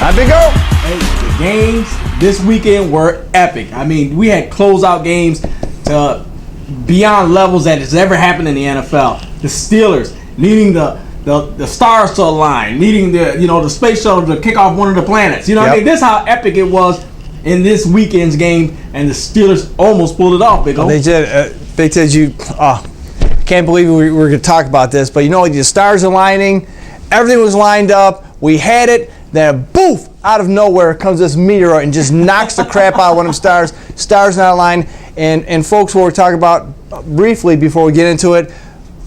Hi, Big O. Hey, the games this weekend were epic. I mean, we had closeout games to beyond levels that has ever happened in the NFL. The Steelers needing the stars to align, needing the space shuttle to kick off one of the planets. You know what I mean? This is how epic it was in this weekend's game, and the Steelers almost pulled it off, Big O. They did. Big Tiz, can't believe we were going to talk about this, but the stars aligning, everything was lined up, we had it, then boof, out of nowhere comes this meteor and just knocks the crap out of one of them stars not aligned. And folks, what we're talking about briefly before we get into it,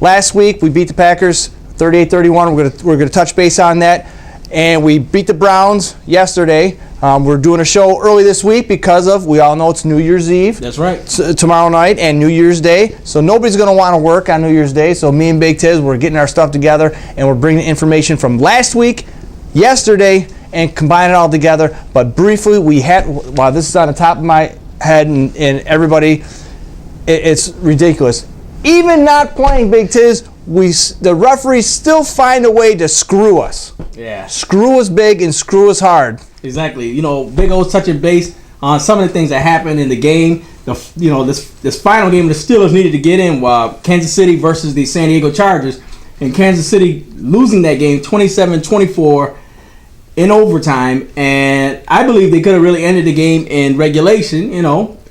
last week we beat the Packers 38-31. We're going to touch base on that. And we beat the Browns yesterday. We're doing a show early this week because we all know it's New Year's Eve. That's right. Tomorrow night and New Year's Day. So nobody's going to want to work on New Year's Day. So me and Big Tiz, we're getting our stuff together and we're bringing information from last week, yesterday, and combining it all together. But briefly, this is on the top of my head and everybody, it's ridiculous. Even not playing, Big Tiz, the referees still find a way to screw us. Yeah. Screw us big and screw us hard. Exactly. Big O's touching base on some of the things that happened in the game. This final game the Steelers needed to get in, Kansas City versus the San Diego Chargers, and Kansas City losing that game 27-24 in overtime. And I believe they could have really ended the game in regulation,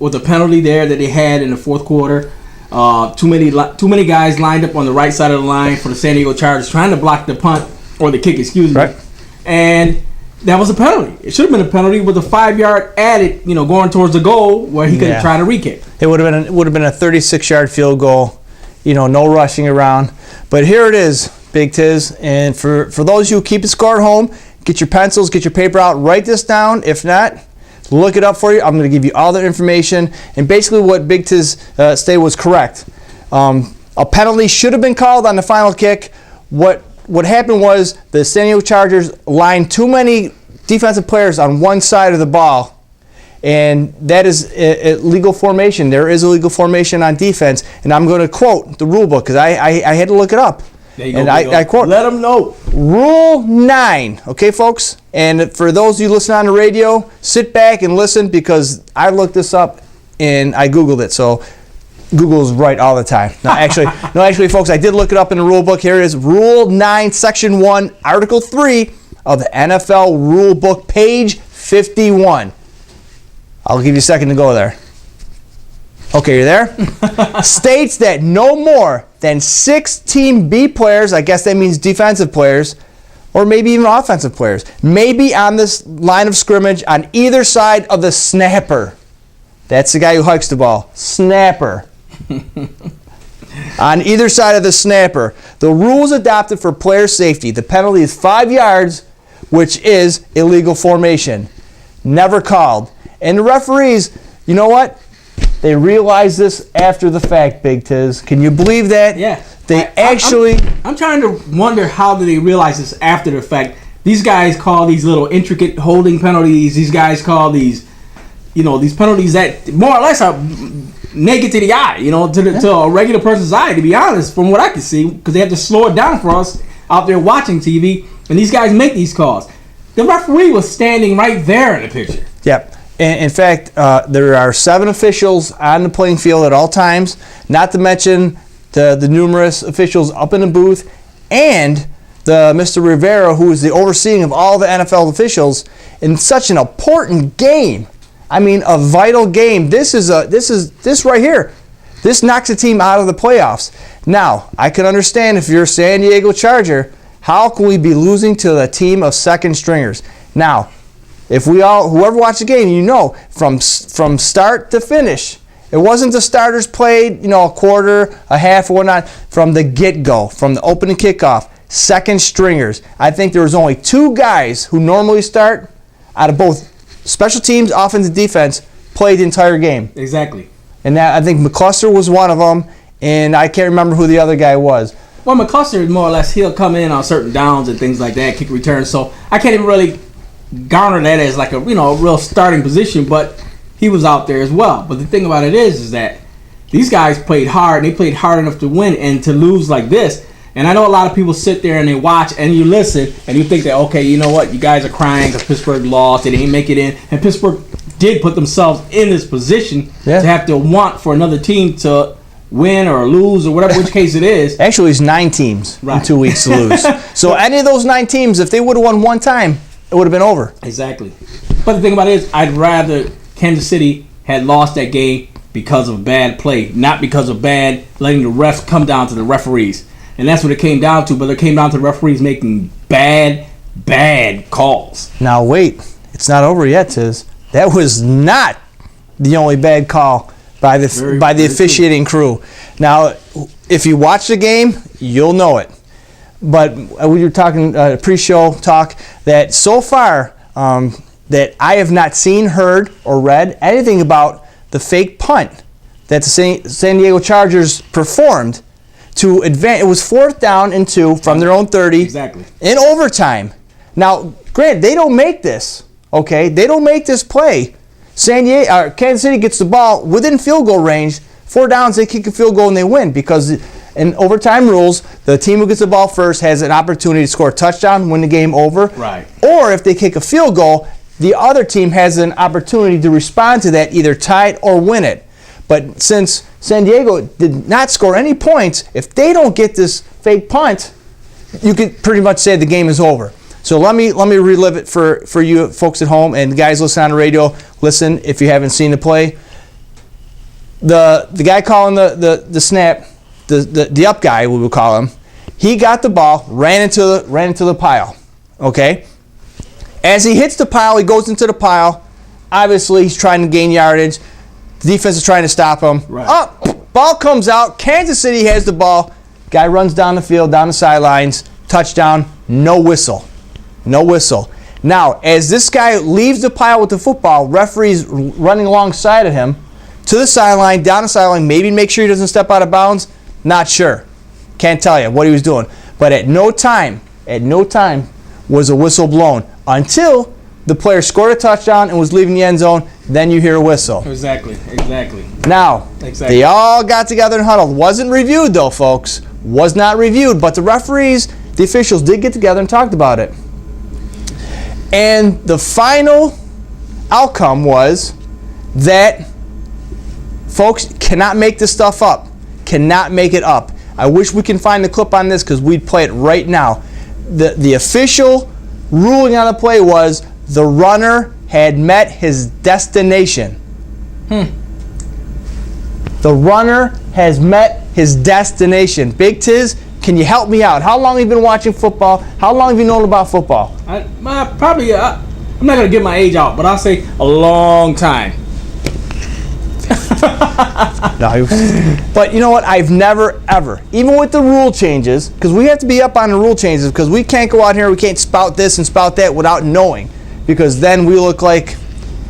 with the penalty there that they had in the fourth quarter. Too many guys lined up on the right side of the line for the San Diego Chargers trying to block the punt or the kick, excuse me. Right. And that was a penalty. It should have been a penalty with a 5-yard added, going towards the goal where he could have tried to re-kick. It would have been a 36-yard field goal. No rushing around. But here it is, Big Tiz. And for those of you who keep the score at home, get your pencils, get your paper out, write this down. If not, look it up for you. I'm going to give you all the information. And basically what Big Tiz stated was correct. A penalty should have been called on the final kick. What happened was the San Diego Chargers lined too many defensive players on one side of the ball. And that is a legal formation. There is a legal formation on defense. And I'm going to quote the rule book because I had to look it up. There you go, and I quote, let them know. Rule 9, okay, folks? And for those of you listening on the radio, sit back and listen because I looked this up and I Googled it. So Google's right all the time. No, actually, folks, I did look it up in the rule book. Here it is, Rule 9, Section 1, Article 3 of the NFL Rule Book, page 51. I'll give you a second to go there. Okay, you're there? States that no more than 6 Team B players, I guess that means defensive players, or maybe even offensive players, may be on this line of scrimmage on either side of the snapper. That's the guy who hikes the ball. Snapper. On either side of the snapper. The rules adopted for player safety. The penalty is 5 yards, which is illegal formation. Never called. And the referees, you know what? They realized this after the fact, Big Tiz. Can you believe that? Yeah. I'm trying to wonder how did they realize this after the fact. These guys call these little intricate holding penalties. These guys call these penalties that more or less are naked to the eye, to a regular person's eye, to be honest, from what I can see, because they have to slow it down for us out there watching TV, and these guys make these calls. The referee was standing right there in the picture. Yep. In fact, there are 7 officials on the playing field at all times, not to mention the numerous officials up in the booth, and the Mr. Rivera, who is the overseeing of all the NFL officials in such an important game. I mean, a vital game. This right here. This knocks a team out of the playoffs. Now, I can understand if you're a San Diego Charger, how can we be losing to the team of second stringers? Now, whoever watched the game, from start to finish, it wasn't the starters played, a quarter, a half, or whatnot. From the get-go, from the opening kickoff, second stringers. I think there was only 2 guys who normally start out of both special teams, offense, and defense, played the entire game. Exactly. And that, I think McCluster was one of them, and I can't remember who the other guy was. Well, McCluster, more or less, he'll come in on certain downs and things like that, kick returns. So I can't even really garner that as like a real starting position, but he was out there as well. But the thing about it is that these guys played hard. They played hard enough to win, and to lose like this, And I know a lot of people sit there and they watch and you listen and you think that, okay, you know what, you guys are crying because Pittsburgh lost, they didn't make it in, and Pittsburgh did put themselves in this position to have to want for another team to win or lose or whatever, which case it is. Actually, it's 9 teams in 2 weeks to lose. So any of those 9 teams, if they would have won one time, it would have been over. Exactly. But the thing about it is, I'd rather Kansas City had lost that game because of bad play, not because of bad letting the refs come down to the referees. And that's what it came down to, but it came down to the referees making bad calls. Now wait, it's not over yet, Tiz. That was not the only bad call by the officiating crew. Now, if you watch the game, you'll know it. But we were talking pre-show talk that so far that I have not seen, heard, or read anything about the fake punt that the San Diego Chargers performed to advance. It was 4th down and 2 from their own 30 in overtime. Now, granted, they don't make this. Okay, they don't make this play. Kansas City gets the ball within field goal range. 4 downs, they kick a field goal and they win because in overtime rules, the team who gets the ball first has an opportunity to score a touchdown, win the game over. Right. Or if they kick a field goal, the other team has an opportunity to respond to that, either tie it or win it. But since San Diego did not score any points, if they don't get this fake punt, you could pretty much say the game is over. So let me relive it for you folks at home and the guys listening on the radio. Listen if you haven't seen the play. The guy calling the snap, the up guy we will call him, he got the ball, ran into the pile. Okay? As he hits the pile, he goes into the pile. Obviously, he's trying to gain yardage. The defense is trying to stop him. Right. Ball comes out. Kansas City has the ball. Guy runs down the field, down the sidelines. Touchdown. No whistle. No whistle. Now, as this guy leaves the pile with the football, referee's running alongside of him to the sideline, down the sideline, maybe make sure he doesn't step out of bounds. Not sure. Can't tell you what he was doing. But at no time was a whistle blown until the player scored a touchdown and was leaving the end zone. Then you hear a whistle. Exactly. Now, they all got together and huddled. Wasn't reviewed, though, folks. Was not reviewed. But the referees, the officials, did get together and talked about it. And the final outcome was that folks cannot make this stuff up. Cannot make it up. I wish we can find the clip on this because we'd play it right now. The official ruling on the play was the runner had met his destination. The runner has met his destination. Big Tiz, can you help me out? How long have you been watching football? How long have you known about football? I'm not going to give my age out, but I'll say a long time. No, but you know what? I've never, ever, even with the rule changes, because we have to be up on the rule changes, because we can't go out here, we can't spout this and spout that without knowing, because then we look like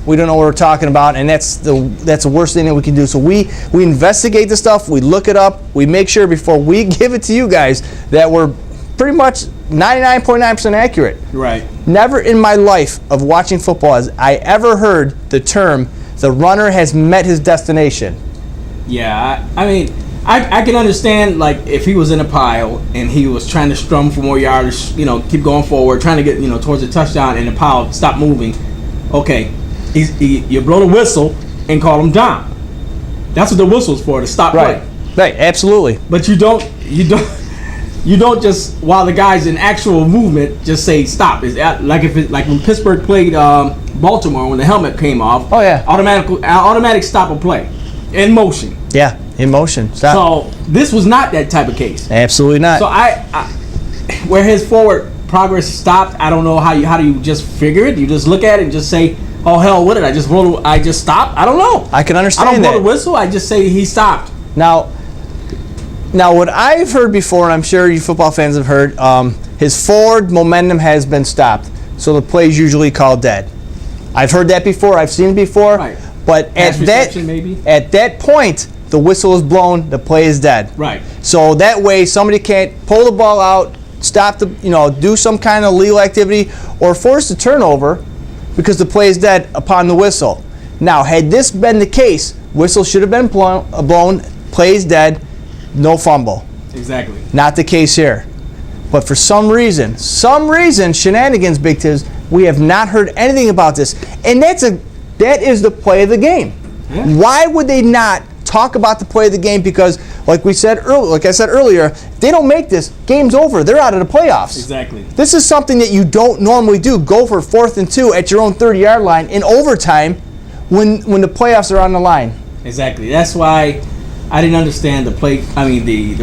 we don't know what we're talking about, and that's the worst thing that we can do. So we investigate the stuff, we look it up, we make sure before we give it to you guys that we're pretty much 99.9% accurate. Right. Never in my life of watching football has I ever heard the term, the runner has met his destination. Yeah, I mean, I can understand, like, if he was in a pile and he was trying to strum for more yards, keep going forward, trying to get, towards the touchdown, and the pile stop moving. Okay, you blow the whistle and call him down. That's what the whistle's for, to stop play. Right, absolutely. But you don't just, while the guy's in actual movement, just say stop. It's like when Pittsburgh played Baltimore, when the helmet came off. Oh yeah. Automatic stop of play, in motion. Yeah, in motion. Stop. So this was not that type of case. Absolutely not. So I where his forward progress stopped, I don't know how do you just figure it? You just look at it and just say, oh hell, what did I just roll? I just stopped. I don't know. I can understand that. I don't blow the whistle. I just say he stopped. Now, what I've heard before, and I'm sure you football fans have heard, his forward momentum has been stopped, so the play is usually called dead. I've heard that before. I've seen it before. Right. But at that point, the whistle is blown. The play is dead. Right. So that way, somebody can't pull the ball out, stop do some kind of legal activity, or force the turnover, because the play is dead upon the whistle. Now, had this been the case, whistle should have been blown. Play is dead. No fumble. Exactly. Not the case here. But for some reason, shenanigans, Big Tiz, we have not heard anything about this. And that is the play of the game. Yeah. Why would they not talk about the play of the game? Because, like I said earlier, if they don't make this, game's over. They're out of the playoffs. Exactly. This is something that you don't normally do. Go for 4th and 2 at your own 30-yard line in overtime when the playoffs are on the line. Exactly. That's why I didn't understand the play. I mean, the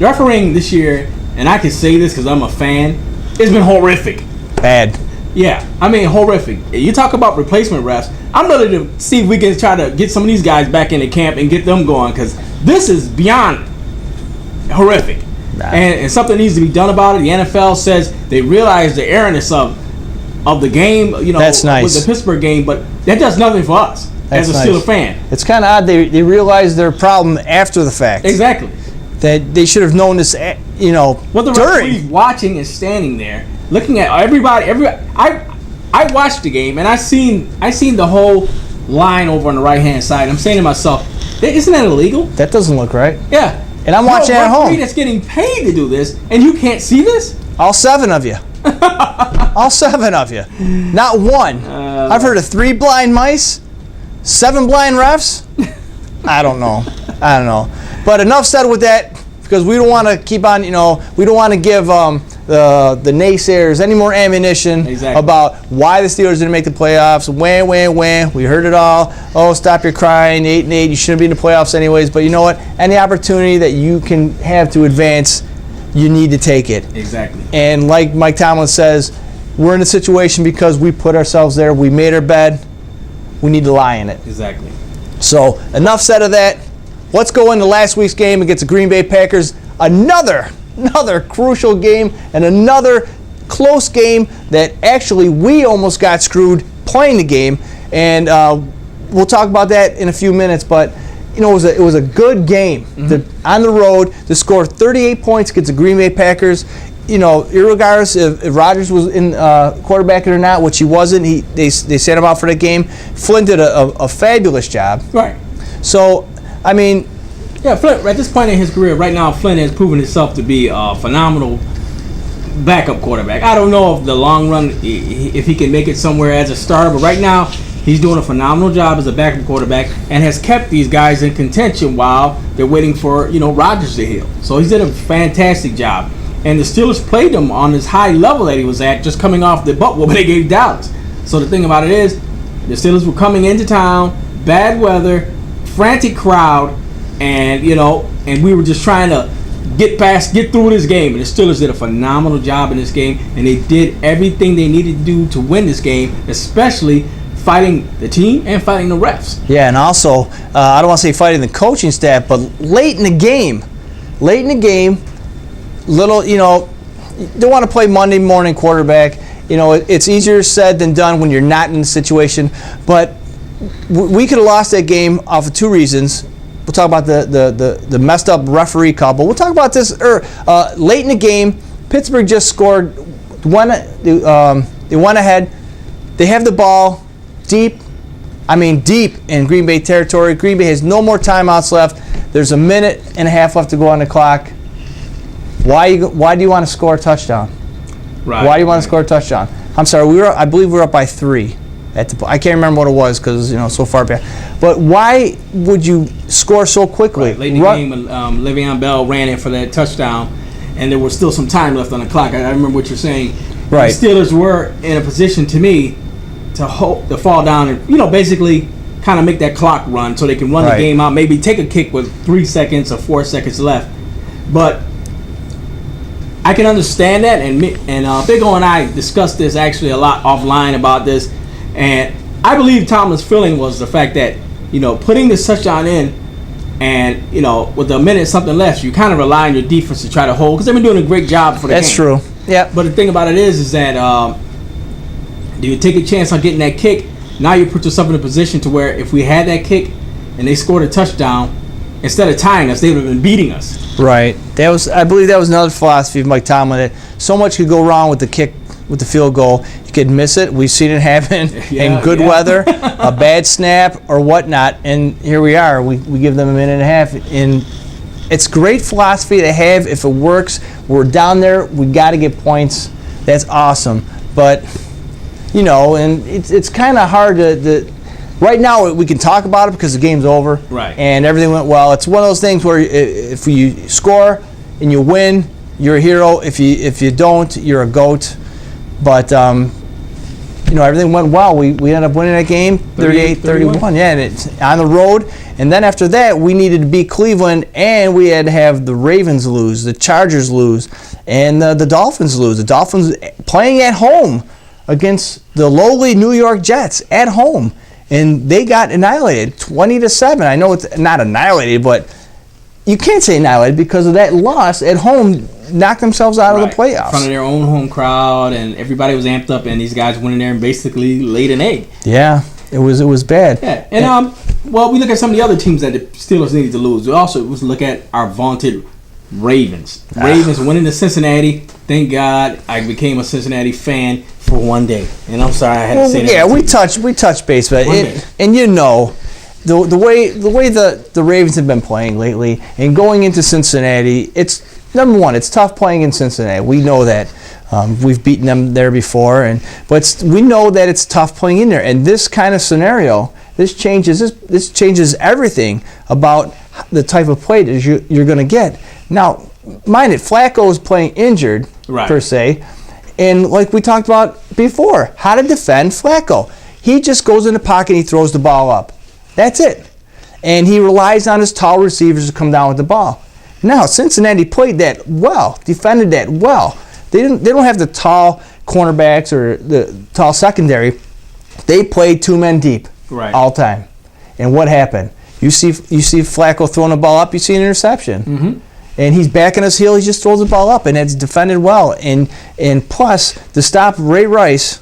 refereeing this year, and I can say this because I'm a fan, it's been horrific. Bad. Yeah, I mean, horrific. You talk about replacement refs. I'm ready to see if we can try to get some of these guys back into camp and get them going, because this is beyond horrific. Nah. And something needs to be done about it. The NFL says they realize the erroneous of the game, That's nice. with the Pittsburgh game, but that does nothing for us as a Steelers fan. It's kind of odd they realized their problem after the fact. Exactly. That they should have known this, Well, the referee's watching and standing there, looking at everybody. I watched the game and I seen the whole line over on the right hand side. I'm saying to myself, isn't that illegal? That doesn't look right. Yeah. And I'm watching at home. That's getting paid to do this, and you can't see this? All 7 of you. All 7 of you. Not one. I've heard of 3 blind mice, 7 blind refs. I don't know. But enough said with that, because we don't want to keep on, we don't want to give the naysayers any more ammunition about why the Steelers didn't make the playoffs. When. We heard it all. Oh, stop your crying. 8-8. You shouldn't be in the playoffs anyways. But you know what? Any opportunity that you can have to advance, you need to take it. Exactly. And like Mike Tomlin says, we're in a situation because we put ourselves there. We made our bed. We need to lie in it. Exactly. So enough said of that. Let's go into last week's game against the Green Bay Packers. Another crucial game and another close game that actually we almost got screwed playing the game. And we'll talk about that in a few minutes. But it was a good game. On the road to score 38 points against the Green Bay Packers. Irregardless if Rodgers was in quarterbacking or not, which he wasn't, they sent him out for that game. Flynn did a fabulous job. Right. So, I mean, yeah, Flynn, at this point in his career, right now, Flynn has proven himself to be a phenomenal backup quarterback. I don't know if the long run, if he can make it somewhere as a starter, but right now, he's doing a phenomenal job as a backup quarterback and has kept these guys in contention while they're waiting for, Rodgers to heal. So he's did a fantastic job. And the Steelers played him on this high level that he was at, just coming off the butt whooping they gave Dallas. So the thing about it is, the Steelers were coming into town, bad weather, frantic crowd, and and we were just trying to get through this game. And the Steelers did a phenomenal job in this game, and they did everything they needed to do to win this game, especially fighting the team and fighting the refs. Yeah, and also, I don't want to say fighting the coaching staff, but late in the game, little, you don't want to play Monday morning quarterback. It's easier said than done when you're not in the situation. But we could have lost that game off of 2 reasons. We'll talk about the messed up referee call, but we'll talk about this late in the game. Pittsburgh just scored. They went ahead. They have the ball deep in Green Bay territory. Green Bay has no more timeouts left. There's a minute and a half left to go on the clock. Why do you want to score a touchdown? Right. Why do you want to score a touchdown? I'm sorry, I believe we were up by 3. I can't remember what it was because so far back. But why would you score so quickly? Right. Late in the game, Le'Veon Bell ran in for that touchdown, and there was still some time left on the clock. I remember what you're saying. Right. The Steelers were in a position, to me, to fall down and basically kind of make that clock run so they can run the game out. Maybe take a kick with 3 seconds or 4 seconds left. But I can understand that, and Big O and I discussed this actually a lot offline about this, and I believe Tomlin's feeling was the fact that putting this touchdown in, and with a minute something left, you kind of rely on your defense to try to hold because they've been doing a great job for the game. That's true. Yeah. But the thing about it is that do you take a chance on getting that kick? Now you put yourself in a position to where if we had that kick and they scored a touchdown, instead of tying us, they would have been beating us. Right. I believe that was another philosophy of Mike Tomlin, that so much could go wrong with the kick, with the field goal. You could miss it. We've seen it happen in good weather, a bad snap or whatnot, and here we are. We give them a minute and a half in it's great philosophy to have. If it works, we're down there. We got to get points. That's awesome. But and it's kind of hard to. Right now, we can talk about it because the game's over. Right. And everything went well. It's one of those things where if you score and you win, you're a hero. If you don't, you're a goat. But everything went well. We ended up winning that game 38-31. Yeah, and it's on the road. And then after that, we needed to beat Cleveland, and we had to have the Ravens lose, the Chargers lose, and the Dolphins lose. The Dolphins playing at home against the lowly New York Jets at home. And they got annihilated, 20-7. I know it's not annihilated, but you can't say annihilated because of that loss at home. Knocked themselves out of the playoffs in front of their own home crowd, and everybody was amped up, and these guys went in there and basically laid an egg. Yeah, it was bad. Yeah, and we look at some of the other teams that the Steelers needed to lose. We also look at our vaunted Ravens. Ravens winning to Cincinnati. Thank God I became a Cincinnati fan for one day. And I'm sorry I had to say that. Yeah, we touched base, but the way the Ravens have been playing lately, and going into Cincinnati, it's number one. It's tough playing in Cincinnati. We know that. We've beaten them there before, but we know that it's tough playing in there. And this kind of scenario, this changes everything about the type of play that you're going to get. Now, mind it, Flacco is playing injured per se, and like we talked about before, how to defend Flacco. He just goes in the pocket and he throws the ball up. That's it. And he relies on his tall receivers to come down with the ball. Now, Cincinnati played that well, defended that well. They don't have the tall cornerbacks or the tall secondary. They played two men deep all time. And what happened? You see Flacco throwing the ball up, you see an interception. Mm-hmm. And he's back on his heel, he just throws the ball up, and it's defended well. And plus, to stop Ray Rice,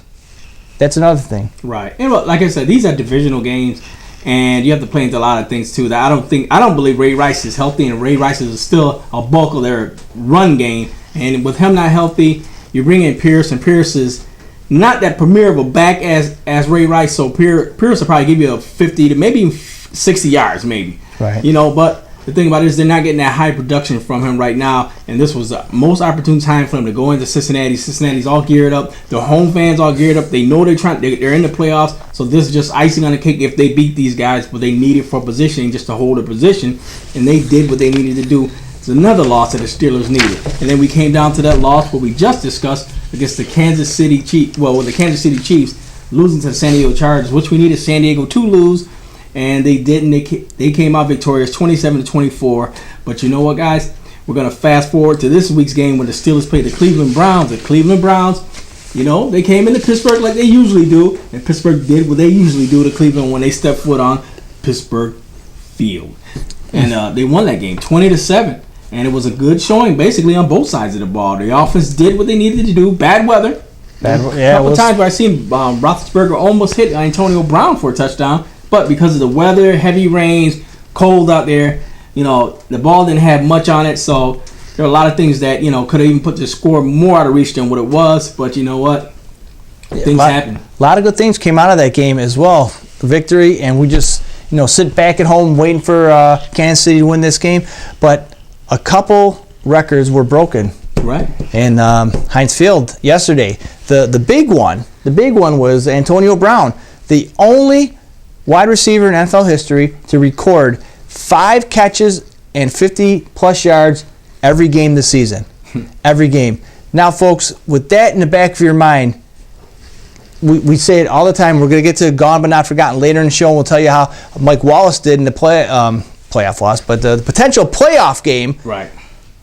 that's another thing. Right. And look, like I said, these are divisional games, and you have to play into a lot of things too. That I don't believe Ray Rice is healthy, and Ray Rice is still a bulk of their run game. And with him not healthy, you bring in Pierce, and Pierce is not that premier of a back as Ray Rice. So Pierce will probably give you a 50 to maybe 60 yards, maybe. Right. But the thing about it is they're not getting that high production from him right now, and this was the most opportune time for him to go into Cincinnati. Cincinnati's all geared up. The home fans all geared up. They know they're in the playoffs, so this is just icing on the cake if they beat these guys, but they need it for positioning just to hold a position, and they did what they needed to do. It's another loss that the Steelers needed. And then we came down to that loss what we just discussed against the Kansas City Chiefs. Well, with the Kansas City Chiefs losing to the San Diego Chargers, which we needed San Diego to lose. And they didn't. They came out victorious, 27-24. But you know what, guys? We're gonna fast forward to this week's game when the Steelers play the Cleveland Browns. The Cleveland Browns, they came into Pittsburgh like they usually do, and Pittsburgh did what they usually do to Cleveland when they step foot on Pittsburgh field, and they won that game 20-7. And it was a good showing, basically on both sides of the ball. The offense did what they needed to do. Bad weather. A couple times where I seen Roethlisberger almost hit Antonio Brown for a touchdown. But because of the weather, heavy rains, cold out there, the ball didn't have much on it. So there are a lot of things that, could have even put the score more out of reach than what it was. But you know what? Things happen. A lot of good things came out of that game as well. Victory, and we just, sit back at home waiting for Kansas City to win this game. But a couple records were broken. Right. And Heinz Field yesterday. The big one was Antonio Brown, the only wide receiver in NFL history to record 5 catches and 50-plus yards every game this season. Every game. Now, folks, with that in the back of your mind, we say it all the time. We're going to get to Gone But Not Forgotten later in the show, and we'll tell you how Mike Wallace did in the playoff loss, but the potential playoff game, right?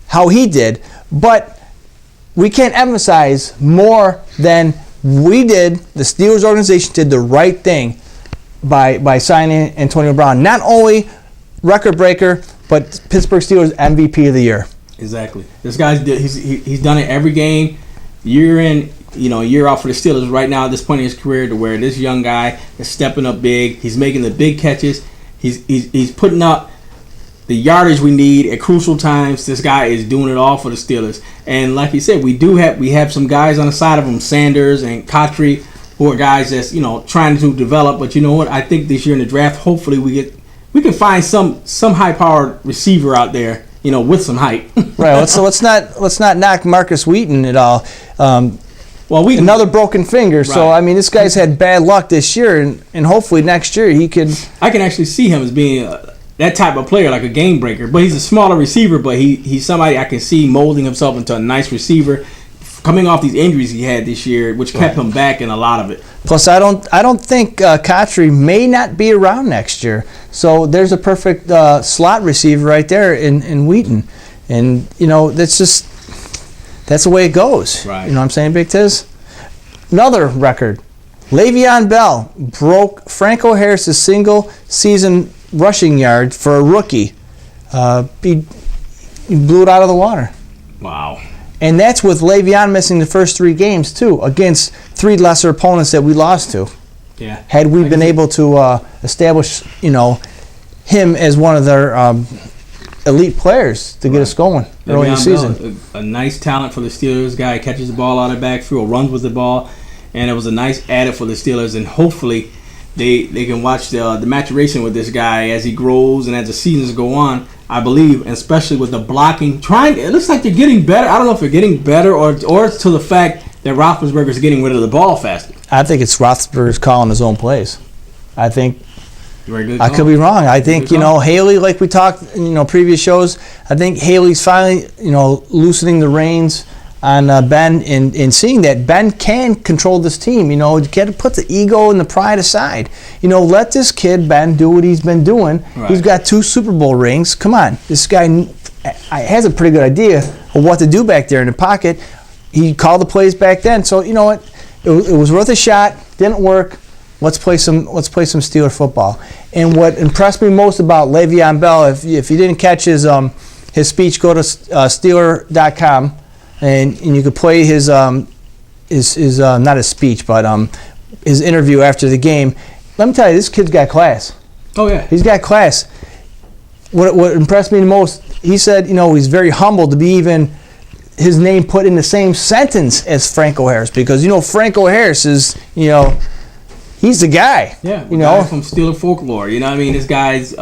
How he did. But we can't emphasize more than we did. The Steelers organization did the right thing by signing Antonio Brown. Not only record breaker, but Pittsburgh Steelers MVP of the year. Exactly. This guy's he's done it every game, year in, year out for the Steelers right now at this point in his career, to where this young guy is stepping up big. He's making the big catches. He's putting up the yardage we need at crucial times. This guy is doing it all for the Steelers. And like you said, we have some guys on the side of him, Sanders and Cotry, who are guys that's trying to develop. But you know what? I think this year in the draft, hopefully we can find some high-powered receiver out there with some height. Right. So let's not knock Marcus Wheaton at all. Well, another broken finger. Right. So I mean, this guy's had bad luck this year, and hopefully next year he could. I can actually see him as being that type of player, like a game breaker. But he's a smaller receiver, but he's somebody I can see molding himself into a nice receiver, coming off these injuries he had this year, which kept him back in a lot of it. Plus, I don't think Kotry may not be around next year. So there's a perfect slot receiver right there in Wheaton, and that's the way it goes. Right. You know what I'm saying, Big Tiz? Another record. Le'Veon Bell broke Franco Harris's single-season rushing yard for a rookie. He blew it out of the water. Wow. And that's with Le'Veon missing the first 3 games, too, against 3 lesser opponents that we lost to. Yeah. Had we been able to establish, him as one of their elite players to get us going early in the season. Bell, a nice talent for the Steelers. Guy catches the ball out of the backfield, runs with the ball, and it was a nice added for the Steelers. And hopefully they can watch the maturation with this guy as he grows and as the seasons go on. I believe, and especially with the blocking, it looks like they're getting better. I don't know if they're getting better or it's to the fact that Roethlisberger's getting rid of the ball faster. I think it's Roethlisberger's calling his own plays. I think Very good I call. could be wrong. I think, Haley, like we talked, previous shows, I think Haley's finally, loosening the reins on Ben and seeing that Ben can control this team. You got to put the ego and the pride aside. Let this kid, Ben, do what he's been doing. Right. He's got 2 Super Bowl rings. Come on. This guy has a pretty good idea of what to do back there in the pocket. He called the plays back then. So, you know what? It was worth a shot. Didn't work. Let's play some Steeler football. And what impressed me most about Le'Veon Bell, if you didn't catch his speech, go to Steeler.com. And you could play his not his speech, but his interview after the game. Let me tell you, this kid's got class. Oh yeah, he's got class. What impressed me the most, he said, he's very humbled to be even his name put in the same sentence as Franco Harris, because Franco Harris is he's the guy. Yeah, guy from Steeler folklore. This guy's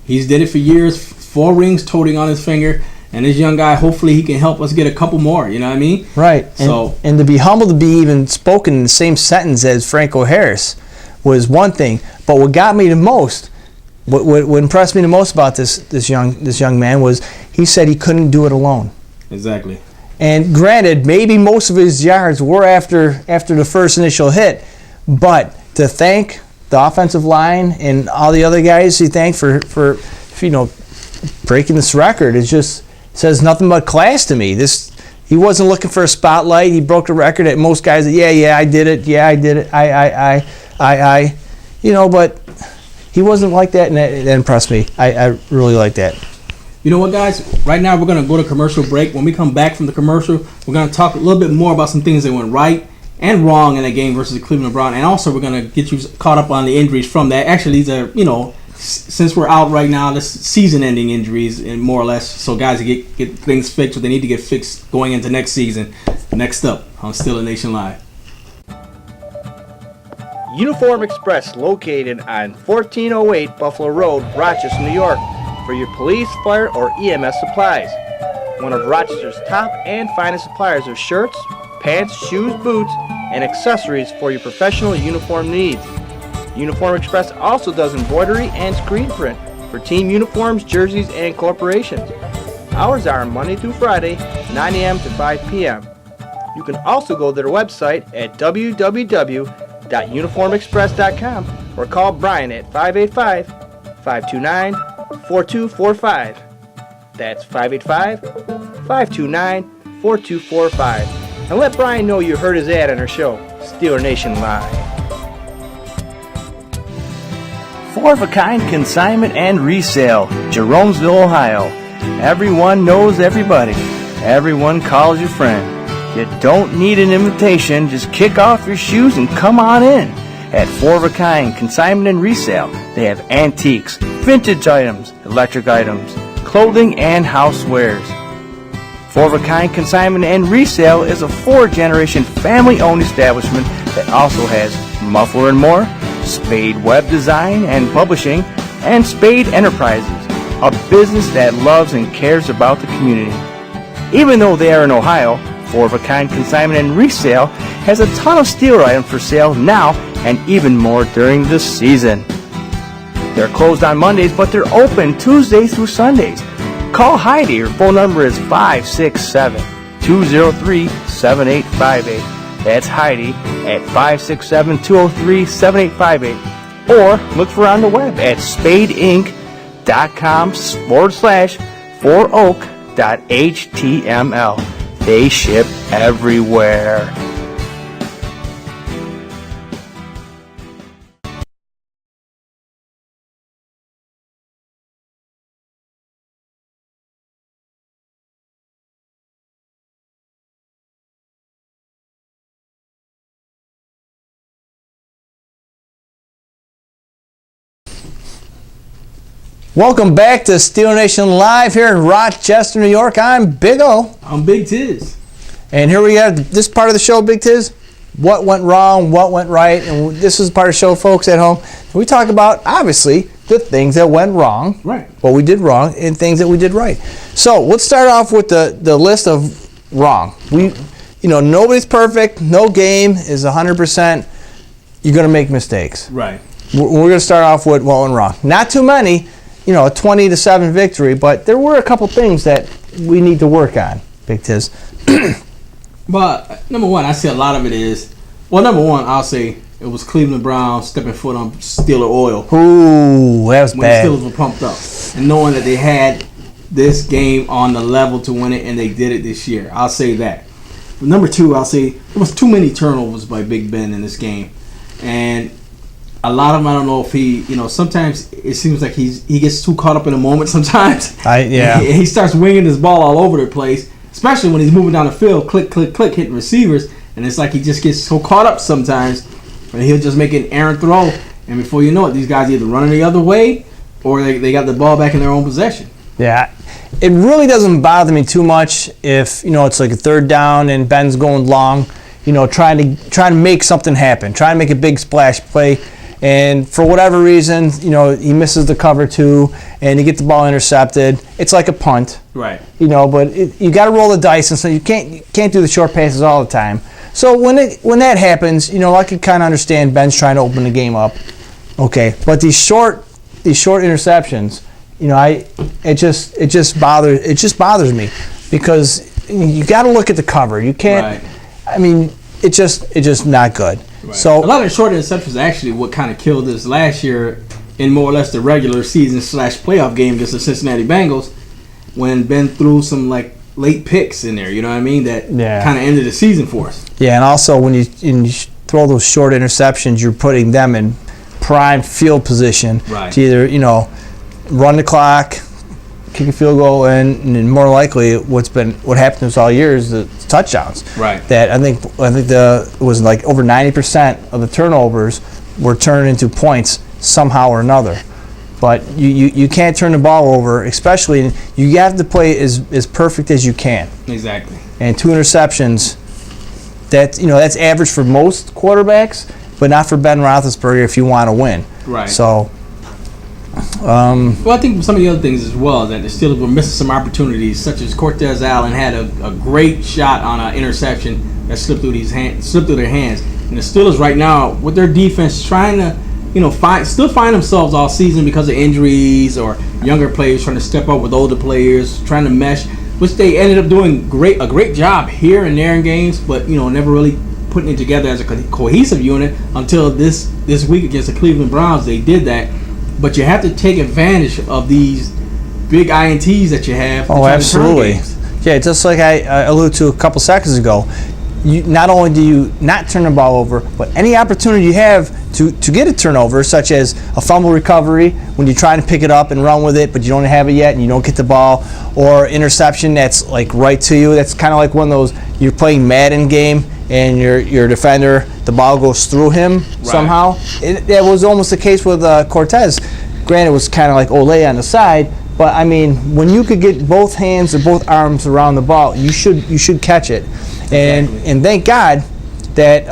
he's did it for years. 4 rings toting on his finger. And this young guy, hopefully he can help us get a couple more, you know what I mean? Right. So and to be humbled to be even spoken in the same sentence as Franco Harris was one thing. But what got me the most, what impressed me the most about this young man was he said he couldn't do it alone. Exactly. And granted, maybe most of his yards were after the first initial hit, but to thank the offensive line and all the other guys he thanked for breaking this record, it just says nothing but class to me. He wasn't looking for a spotlight. He broke the record that most guys. Yeah, I did it. Yeah, I did it. I. But he wasn't like that, and that impressed me. I really like that. You know what, guys? Right now we're gonna go to commercial break. When we come back from the commercial, we're gonna talk a little bit more about some things that went right and wrong in that game versus the Cleveland Browns, and also we're gonna get you caught up on the injuries from that. Actually, these are since we're out right now, this season-ending injuries, and more or less, so guys get things fixed, what they need to get fixed going into next season. Next up on Steeler Nation Live. Uniform Express, located on 1408 Buffalo Road, Rochester, New York, for your police, fire, or EMS supplies. One of Rochester's top and finest suppliers of shirts, pants, shoes, boots, and accessories for your professional uniform needs. Uniform Express also does embroidery and screen print for team uniforms, jerseys, and corporations. Hours are Monday through Friday, 9 a.m. to 5 p.m. You can also go to their website at www.uniformexpress.com or call Brian at 585-529-4245. That's 585-529-4245. And let Brian know you heard his ad on our show, Steeler Nation Live. 4-of-a-kind consignment and resale, Jeromesville, Ohio. Everyone knows everybody. Everyone calls your friend. You don't need an invitation. Just kick off your shoes and come on in. At 4-of-a-kind consignment and resale, they have antiques, vintage items, electric items, clothing, and housewares. 4-of-a-kind consignment and resale is a 4-generation family-owned establishment that also has Muffler and More, Spade Web Design and Publishing, and Spade Enterprises. a business that loves and cares about the community. Even though they are in Ohio, 4 of a Kind Consignment and Resale has a ton of Steeler items for sale now and even more during the season. They're closed on Mondays, but they're open Tuesdays through Sundays. Call Heidi. Her phone number is 567-203-7858. That's Heidi at 567-203-7858. Or look for her on the web at spadeinc.com/4oak.html. They ship everywhere. Welcome back to Steeler Nation Live here in Rochester, New York. I'm Big O. I'm Big Tiz. And here we have this part of the show, Big Tiz. What went wrong, what went right. And this is part of the show, folks at home. We talk about, obviously, the things that went wrong. Right. What we did wrong and things that we did right. So let's start off with the list of wrong. Nobody's perfect. No game is 100%. You're going to make mistakes. Right. We're going to start off with what went wrong. Not too many. A 20-7 victory, but there were a couple things that we need to work on, Big Tiz. But number one, I see a lot of it is, number one, I'll say it was Cleveland Browns stepping foot on Steeler oil. Ooh, that was when bad. When the Steelers were pumped up. And knowing that they had this game on the level to win it, and they did it this year. I'll say that. But number two, I'll say there was too many turnovers by Big Ben in this game. And a lot of them, I don't know if he, sometimes it seems like he gets too caught up in the moment sometimes. He starts winging his ball all over the place, especially when he's moving down the field, click, click, click, hitting receivers. And it's like he just gets so caught up sometimes, and he'll just make an errant throw. And before you know it, these guys either running the other way or they got the ball back in their own possession. Yeah. It really doesn't bother me too much if, it's like a third down and Ben's going long, trying to make something happen, trying to make a big splash play. And for whatever reason, he misses the cover two, and he gets the ball intercepted. It's like a punt, right? But you got to roll the dice, and so you can't do the short passes all the time. So when that happens, I could kind of understand Ben's trying to open the game up, okay. But these short interceptions, it just bothers me because you got to look at the cover. You can't. Right. I mean, it's just not good. Right. So a lot of short interceptions actually what kind of killed us last year in more or less the regular season / playoff game against the Cincinnati Bengals when Ben threw some like late picks in there, you know what I mean, that kind of ended the season for us. Yeah, and also when you throw those short interceptions, you're putting them in prime field position to either, run the clock, kick a field goal, and more likely what happened to us all year is the touchdowns. Right. That I think it was like over 90% of the turnovers were turned into points somehow or another. But you can't turn the ball over, especially you have to play as perfect as you can. Exactly. And 2 interceptions, that's average for most quarterbacks, but not for Ben Roethlisberger if you want to win. Right. So. Well, I think some of the other things as well that the Steelers were missing some opportunities, such as Cortez Allen had a great shot on an interception that slipped through their hands. And the Steelers right now, with their defense, trying to still find themselves all season because of injuries or younger players trying to step up with older players, trying to mesh, which they ended up doing a great job here and there in games, but never really putting it together as a cohesive unit until this week against the Cleveland Browns. They did that. But you have to take advantage of these big INTs that you have. Oh, absolutely. Yeah, just like I alluded to a couple seconds ago, not only do you not turn the ball over, but any opportunity you have to get a turnover, such as a fumble recovery when you're trying to pick it up and run with it, but you don't have it yet and you don't get the ball, or interception that's like right to you. That's kind of like one of those, you're playing Madden game and your defender, the ball goes through him somehow. That was almost the case with Cortez. Granted, it was kind of like Olay on the side, but I mean, when you could get both hands or both arms around the ball, you should catch it. And thank God that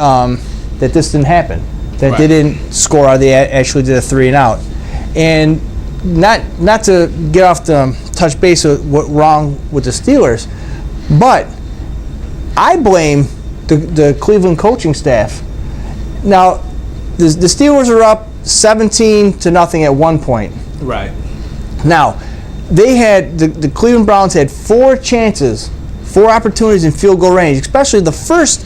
that this didn't happen. That they didn't score. They actually did a 3 and out. And not to get off the touch base of what wrong with the Steelers, but I blame the Cleveland coaching staff. Now, the Steelers are up 17-0 at one point. Right. Now, they had the Cleveland Browns had 4 chances, 4 opportunities in field goal range, especially the first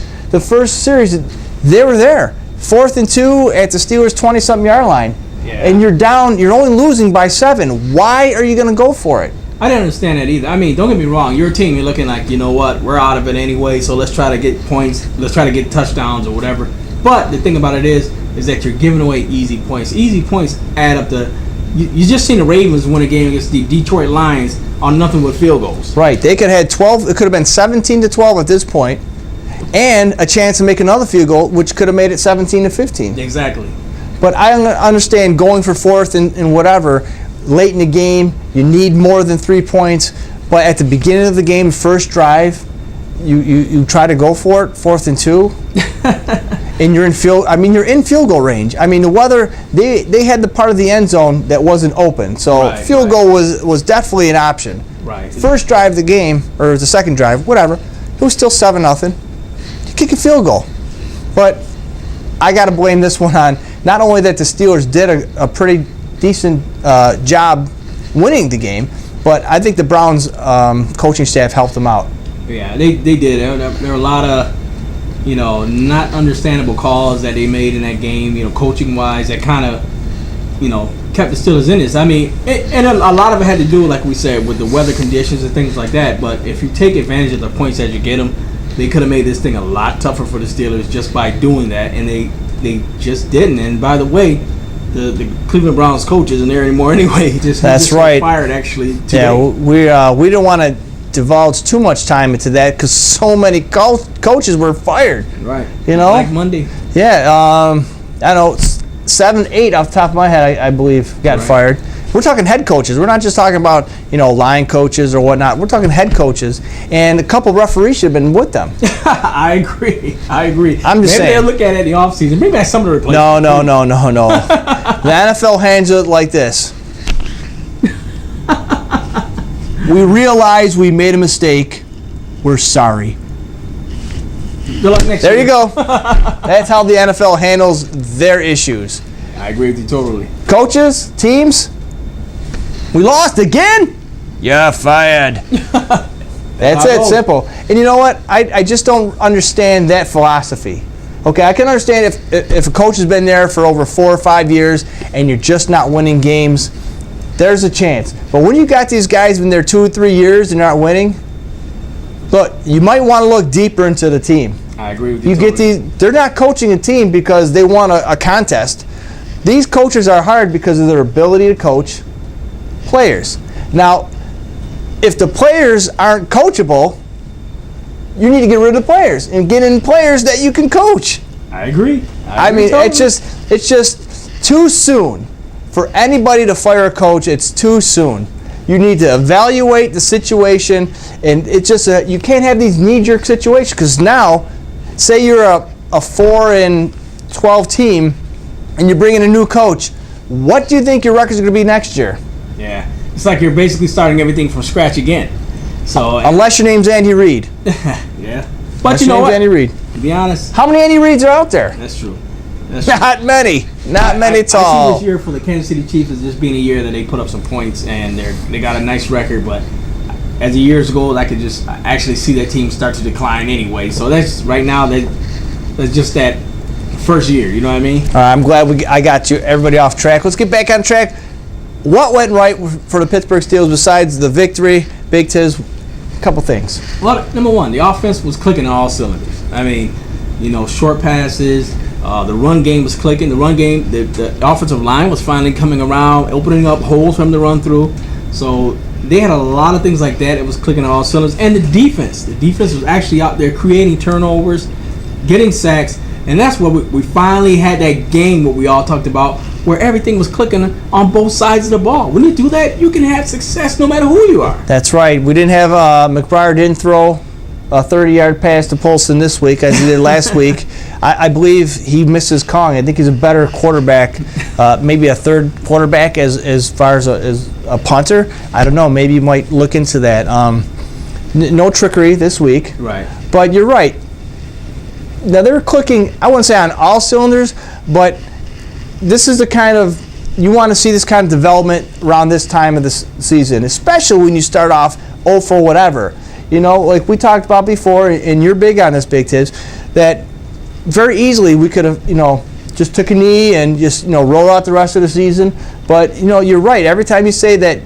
series. They were there, 4th and 2 at the Steelers' 20-something yard line, and you're down. You're only losing by 7. Why are you going to go for it? I didn't understand that either. I mean, don't get me wrong. Your team, you're looking like, you know what, we're out of it anyway, so let's try to get points. Let's try to get touchdowns or whatever. But the thing about it is that you're giving away easy points. Easy points add up to. You just seen the Ravens win a game against the Detroit Lions on nothing but field goals. Right. They could have had 12. It could have been 17-12 at this point, and a chance to make another field goal, which could have made it 17-15. Exactly. But I understand going for 4th and whatever. Late in the game, you need more than 3 points. But at the beginning of the game, first drive, you try to go for it, 4th and 2, and you're in field goal range. I mean, the weather, they had the part of the end zone that wasn't open, so field goal was definitely an option. Right. First drive of the game, or the second drive, whatever, it was still 7-0. You kick a field goal, but I got to blame this one on not only that the Steelers did a pretty decent job winning the game, but I think the Browns coaching staff helped them out. Yeah, they did. There were a lot of, not understandable calls that they made in that game, coaching wise, that kind of, kept the Steelers in this. I mean, and a lot of it had to do, like we said, with the weather conditions and things like that. But if you take advantage of the points as you get them, they could have made this thing a lot tougher for the Steelers just by doing that, and they just didn't. And by the way, the Cleveland Browns coach isn't there anymore anyway. He just right. Fired actually today. Yeah, we don't want to divulge too much time into that because so many coaches were fired. Right. Like Monday. Yeah. I know 7, 8 off the top of my head, I believe, got fired. We're talking head coaches. We're not just talking about line coaches or whatnot. We're talking head coaches, and a couple referees should have been with them. I agree. I'm just saying. Maybe they'll look at it in the offseason. Maybe that's some of the replacements. No. The NFL hands it like this. We realize we made a mistake. We're sorry. Good luck next year. There you go. That's how the NFL handles their issues. I agree with you totally. Coaches, teams, we lost again? You're fired. That's it, simple. And you know what? I just don't understand that philosophy. Okay, I can understand if a coach has been there for over 4 or 5 years and you're just not winning games, there's a chance. But when you got these guys been there 2 or 3 years and not winning, look, you might want to look deeper into the team. I agree with you. You totally. They're not coaching a team because they won a contest. These coaches are hired because of their ability to coach players. Now, if the players aren't coachable, you need to get rid of the players and get in players that you can coach. I agree. I mean, totally. It's just too soon for anybody to fire a coach. It's too soon. You need to evaluate the situation, and it's just you can't have these knee-jerk situations because now, say you're a 4-12 team, and you bring in a new coach. What do you think your record's going to be next year? Yeah, it's like you're basically starting everything from scratch again. So unless your name's Andy Reid. Yeah, but you know what? Andy Reid. To be honest, how many Andy Reids are out there? That's true. Not many. Not many at all. I see this year for the Kansas City Chiefs as just being a year that they put up some points and they got a nice record, but as the years go, I could just actually see that team start to decline anyway. So that's right now that's just that first year. You know what I mean? I'm glad I got you everybody off track. Let's get back on track. What went right for the Pittsburgh Steelers besides the victory? Big Tiz, a couple things. Well, number one, the offense was clicking on all cylinders. I mean, short passes. The run game was clicking. The run game, the offensive line was finally coming around, opening up holes for them to run through. So they had a lot of things like that. It was clicking on all cylinders. And the defense was actually out there creating turnovers, getting sacks. And that's where we finally had that game, what we all talked about, where everything was clicking on both sides of the ball. When you do that, you can have success no matter who you are. That's right. We didn't have McBride didn't throw a 30-yard pass to Polson this week as he did last week. I believe he misses Kong. I think he's a better quarterback, maybe a third quarterback as far as a punter. I don't know. Maybe you might look into that. No trickery this week. Right. But you're right. Now they're clicking, I wouldn't say on all cylinders, but this is the kind of, you want to see this kind of development around this time of the season, especially when you start off 0 for whatever. You know, like we talked about before, and you're big on this, Big Tibbs, that very easily we could have, just took a knee and just, roll out the rest of the season. But, you're right. Every time you say that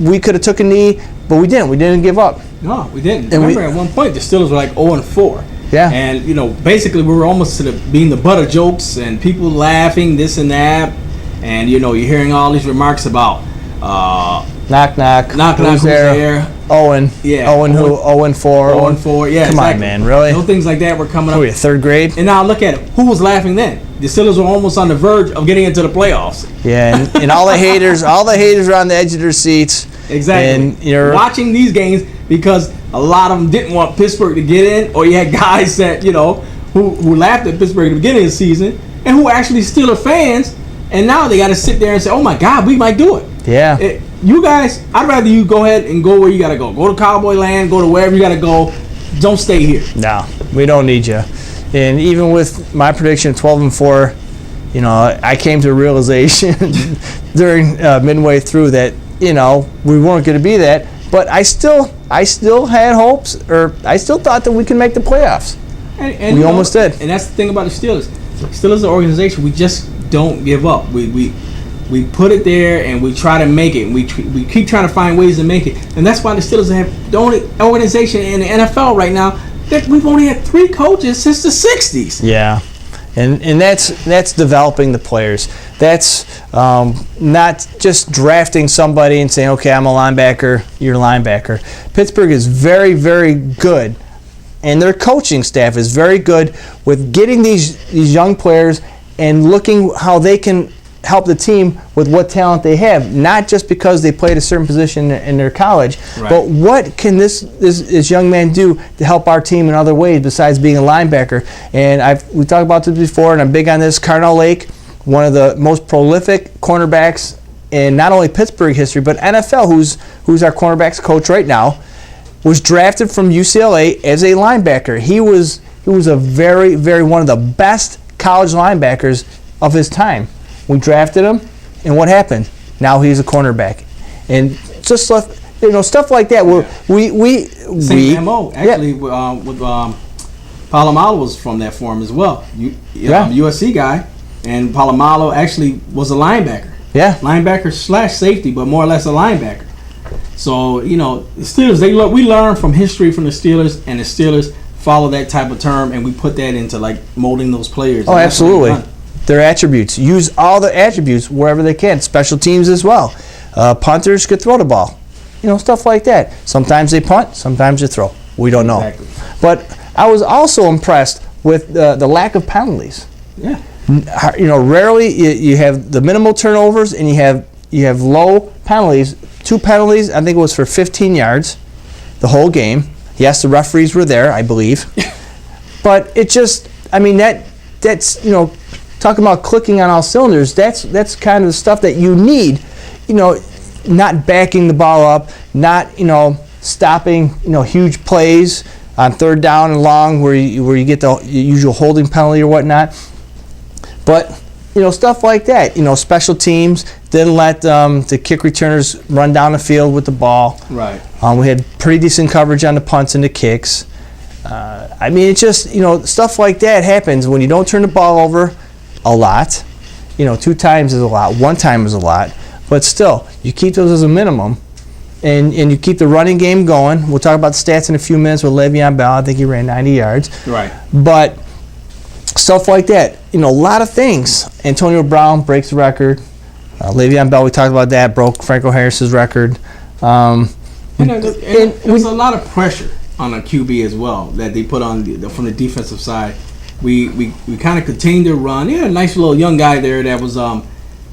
we could have took a knee, but we didn't. We didn't give up. No, we didn't. And remember, at one point, the Steelers were like 0-4. Yeah. And, basically we were almost being the butt of jokes and people laughing, this and that. And, you're hearing all these remarks about knock, who's there? Owen. Yeah. Owen who? 0-4. 0-4, yeah. Come on, man, really? No things like that were coming up. Were you, third grade? And now look at it. Who was laughing then? The Steelers were almost on the verge of getting into the playoffs. Yeah, and all the haters are on the edge of their seats. Exactly. And you're watching these games because a lot of them didn't want Pittsburgh to get in, or you had guys that, who laughed at Pittsburgh at the beginning of the season and who were actually Steeler fans, and now they got to sit there and say, oh my God, we might do it. Yeah. You guys, I'd rather you go ahead and go where you got to go. Go to Cowboy Land, go to wherever you got to go. Don't stay here. No, we don't need you. And even with my prediction 12-4, I came to a realization during midway through that, we weren't going to be that. But I still had hopes, or I still thought that we could make the playoffs. And we almost did. And that's the thing about the Steelers. Steelers is an organization, we just don't give up. We put it there and we try to make it. We keep trying to find ways to make it. And that's why the Steelers have the only organization in the NFL right now that we've only had 3 coaches since the 60s. Yeah. And that's developing the players. That's not just drafting somebody and saying, okay, I'm a linebacker, you're a linebacker. Pittsburgh is very, very good, and their coaching staff is very good with getting these young players and looking how they can help the team with what talent they have, not just because they played a certain position in their college, right, but what can this young man do to help our team in other ways besides being a linebacker. And we talked about this before, and I'm big on this. Carnell Lake, one of the most prolific cornerbacks in not only Pittsburgh history, but NFL, who's our cornerbacks coach right now, was drafted from UCLA as a linebacker. He was a very, very one of the best college linebackers of his time. We drafted him, and what happened? Now he's a cornerback, and just stuff like that. Same MO actually. Yeah. With Palomalo was from that form as well. USC guy, and Palomalo actually was a linebacker. Yeah, linebacker / safety, but more or less a linebacker. So the Steelers, we learn from history from the Steelers, and the Steelers follow that type of term, and we put that into like molding those players. Oh, absolutely. Their attributes. Use all the attributes wherever they can. Special teams as well. Punters could throw the ball. Stuff like that. Sometimes they punt, sometimes they throw. We don't know. Exactly. But I was also impressed with the lack of penalties. Yeah. Rarely you have the minimal turnovers and you have low penalties. 2 penalties, I think it was for 15 yards the whole game. Yes, the referees were there, I believe. But it just, that's talking about clicking on all cylinders, that's kind of the stuff that you need. Not backing the ball up, not stopping huge plays on 3rd down and long where you get the usual holding penalty or whatnot. But stuff like that. Special teams didn't let the kick returners run down the field with the ball. Right. We had pretty decent coverage on the punts and the kicks. It's just stuff like that happens when you don't turn the ball over a lot. 2 times is a lot. 1 time is a lot. But still, you keep those as a minimum, and you keep the running game going. We'll talk about the stats in a few minutes with Le'Veon Bell. I think he ran 90 yards. Right. But stuff like that. A lot of things. Antonio Brown breaks the record. Le'Veon Bell, we talked about that, broke Franco Harris's record. There's a lot of pressure on a QB as well that they put on from the defensive side. We kind of contained their run. Yeah, a nice little young guy there that was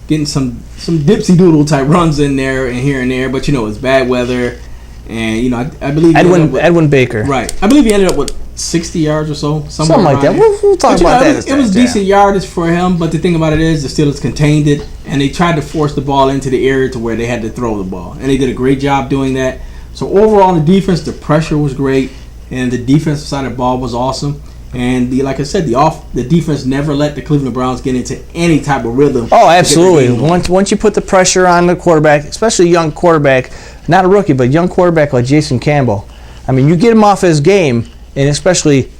getting some dipsy doodle type runs in there and here and there. But it's bad weather, And I believe Edwin Baker. Right. I believe he ended up with 60 yards or so. Something like that. We'll talk about that. It was decent yardage for him, but the thing about it is the Steelers contained it, and they tried to force the ball into the area to where they had to throw the ball. And they did a great job doing that. So overall on the defense, the pressure was great, and the defensive side of the ball was awesome. And like I said, the defense never let the Cleveland Browns get into any type of rhythm. Oh, absolutely. Once you put the pressure on the quarterback, especially a young quarterback, not a rookie, but a young quarterback like Jason Campbell, I mean, you get him off his game, and especially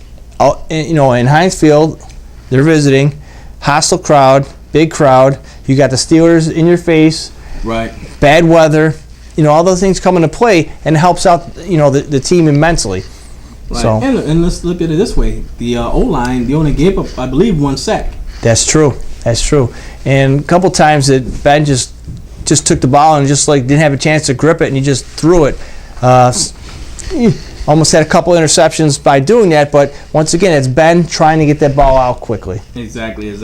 in Heinz Field, they're visiting, hostile crowd, big crowd. You got the Steelers in your face, right? Bad weather, all those things come into play, and it helps out the team immensely. Right. So, and let's look at it this way: the O-line, they only gave up, I believe, 1 sack. That's true. And a couple times that Ben just took the ball and just didn't have a chance to grip it, and he just threw it. Almost had a couple interceptions by doing that, but once again, it's Ben trying to get that ball out quickly. Exactly.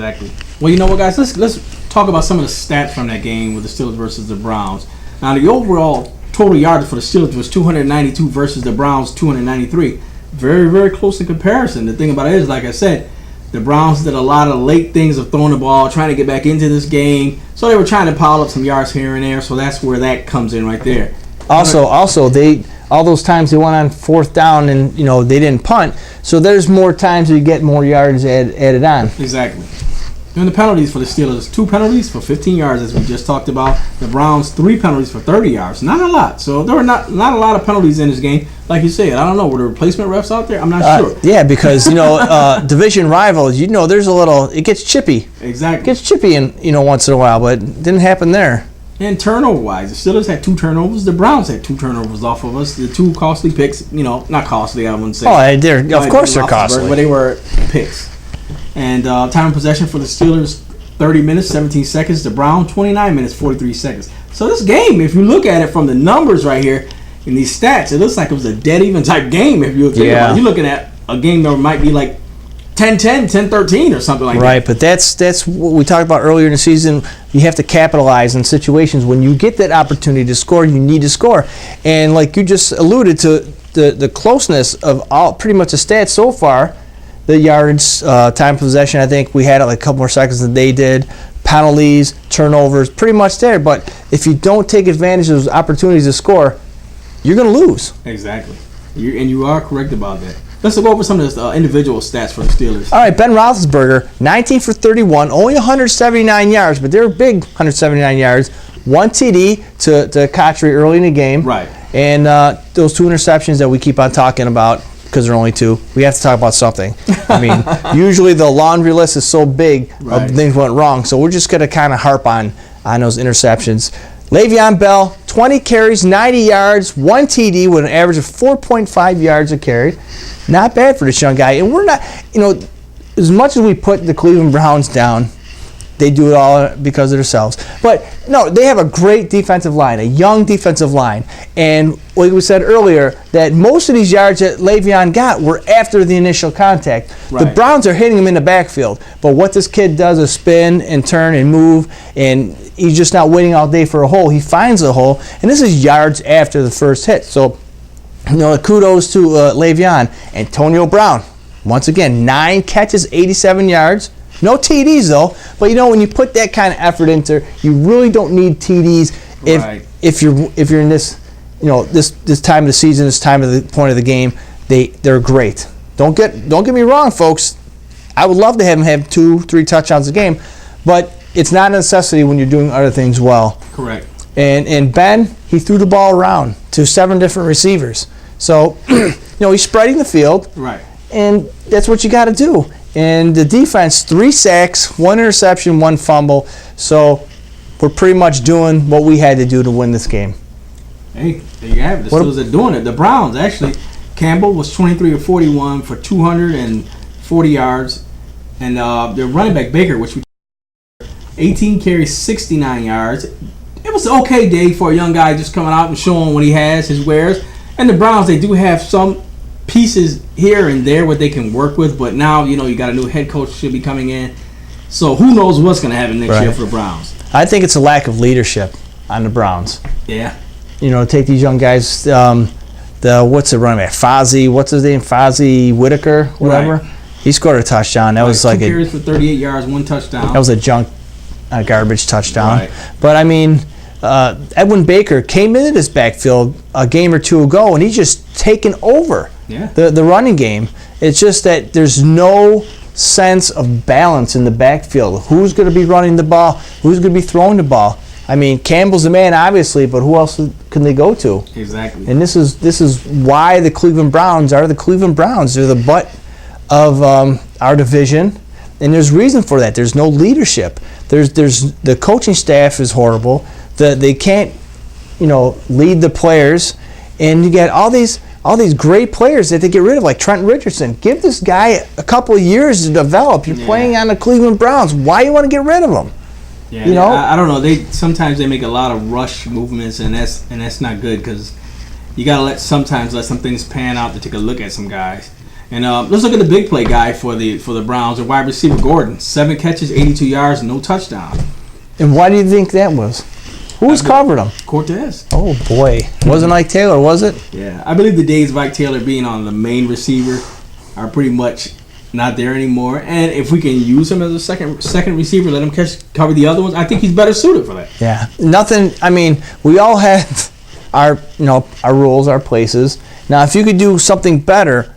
Well, you know what, guys? Let's talk about some of the stats from that game with the Steelers versus the Browns. Now, the overall total yardage for the Steelers was 292 versus the Browns 293. Very, very close in comparison. The thing about it is, like I said, the Browns did a lot of late things of throwing the ball, trying to get back into this game. So they were trying to pile up some yards here and there. So that's where that comes in right there. Also, all those times they went on 4th down and they didn't punt. So there's more times you get more yards added on. Exactly. And the penalties for the Steelers, 2 penalties for 15 yards, as we just talked about. The Browns, 3 penalties for 30 yards. Not a lot. So there were not a lot of penalties in this game. Like you said, I don't know, were there replacement refs out there? I'm not sure. Yeah, because, division rivals, there's a little, it gets chippy. Exactly. It gets chippy once in a while, but it didn't happen there. And turnover-wise, the Steelers had 2 turnovers. The Browns had 2 turnovers off of us. The 2 costly picks, not costly, I wouldn't say. Oh, of course they're costly. But they were picks. And time of possession for the Steelers, 30 minutes, 17 seconds. The Browns, 29 minutes, 43 seconds. So this game, if you look at it from the numbers right here in these stats, it looks like it was a dead-even type game if you look at it. You're looking at a game that might be like 10-10, 10-13 or something like that. Right, but that's what we talked about earlier in the season. You have to capitalize in situations. When you get that opportunity to score, you need to score. And like you just alluded to, the closeness of pretty much the stats so far, the yards, time of possession, I think we had it like a couple more seconds than they did. Penalties, turnovers, pretty much there. But if you don't take advantage of those opportunities to score, you're going to lose. Exactly. And you are correct about that. Let's go over some of the individual stats for the Steelers. All right, Ben Roethlisberger, 19 for 31, only 179 yards, but they were big 179 yards. 1 TD to Cotchery early in the game. Right. And those 2 interceptions that we keep on talking about, because there are only 2, we have to talk about something. I mean, usually the laundry list is so big of things went wrong, so we're just going to kind of harp on those interceptions. Le'Veon Bell, 20 carries, 90 yards, 1 TD with an average of 4.5 yards a carry. Not bad for this young guy. And we're not, as much as we put the Cleveland Browns down, they do it all because of themselves. But, no, they have a great defensive line, a young defensive line. And like we said earlier, that most of these yards that Le'Veon got were after the initial contact. Right. The Browns are hitting him in the backfield. But what this kid does is spin and turn and move, and he's just not waiting all day for a hole. He finds a hole, and this is yards after the first hit. So, kudos to Le'Veon. Antonio Brown, once again, 9 catches, 87 yards. No TDs though, but when you put that kind of effort into, you really don't need TDs if you're in this this time of the season, this time of the point of the game. They're great. Don't get me wrong, folks. I would love to have him have 2-3 touchdowns a game, but it's not a necessity when you're doing other things well. Correct. And Ben, he threw the ball around to 7 different receivers. So he's spreading the field. Right. And that's what you got to do. And the defense, 3 sacks, 1 interception, 1 fumble. So we're pretty much doing what we had to do to win this game. Hey, there you have it. The Steelers are doing it. The Browns, actually, Campbell was 23 of 41 for 240 yards. And their running back, Baker, which we 18 carries, 69 yards. It was an okay day for a young guy just coming out and showing what he has, his wares. And the Browns, they do have some pieces here and there what they can work with, but now you got a new head coach should be coming in, so who knows what's going to happen next year for the Browns. I think it's a lack of leadership on the Browns. Yeah, take these young guys. What's the running back? Fozzie. What's his name? Fozzie Whitaker. Whatever. Right. He scored a touchdown. That was like 2 carries for 38 yards, 1 touchdown. That was a garbage touchdown. Right. But I mean, Edwin Baker came into this backfield a game or two ago, and he's just taken over the running game. It's just that there's no sense of balance in the backfield. Who's going to be running the ball? Who's going to be throwing the ball? I mean, Campbell's the man, obviously, but who else can they go to? Exactly. And this is why the Cleveland Browns are the Cleveland Browns. They're the butt of our division, and there's reason for that. There's no leadership. There's the coaching staff is horrible. They can't, lead the players, and you get all these great players that they get rid of, like Trent Richardson. Give this guy a couple of years to develop. You're playing on the Cleveland Browns. Why you want to get rid of him? Yeah, I don't know. Sometimes they make a lot of rush movements, and that's not good because you gotta sometimes let some things pan out to take a look at some guys. And let's look at the big play guy for the Browns, the wide receiver Gordon. 7 catches, 82 yards, no touchdown. And why do you think that was? Who's covered him? Cortez. Oh boy, wasn't Ike Taylor, was it? Yeah, I believe the days of Ike Taylor being on the main receiver are pretty much not there anymore. And if we can use him as a second receiver, let him cover the other ones, I think he's better suited for that. Yeah, nothing. I mean, we all have our rules, our places. Now, if you could do something better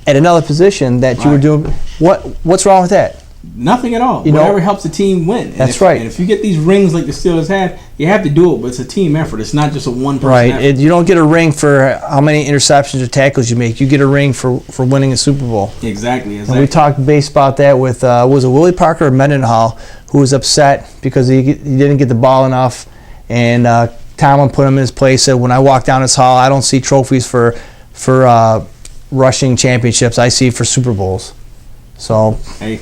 at another position that you were doing, what's wrong with that? Nothing at all. Whatever helps the team win. That's right. And if you get these rings like the Steelers have, you have to do it, but it's a team effort. It's not just a one-person effort. You don't get a ring for how many interceptions or tackles you make. You get a ring for winning a Super Bowl. Exactly. And we talked base about that with, was it Willie Parker or Mendenhall, who was upset because he didn't get the ball enough, and Tomlin put him in his place, said, when I walk down this hall, I don't see trophies for rushing championships. I see for Super Bowls. So, hey,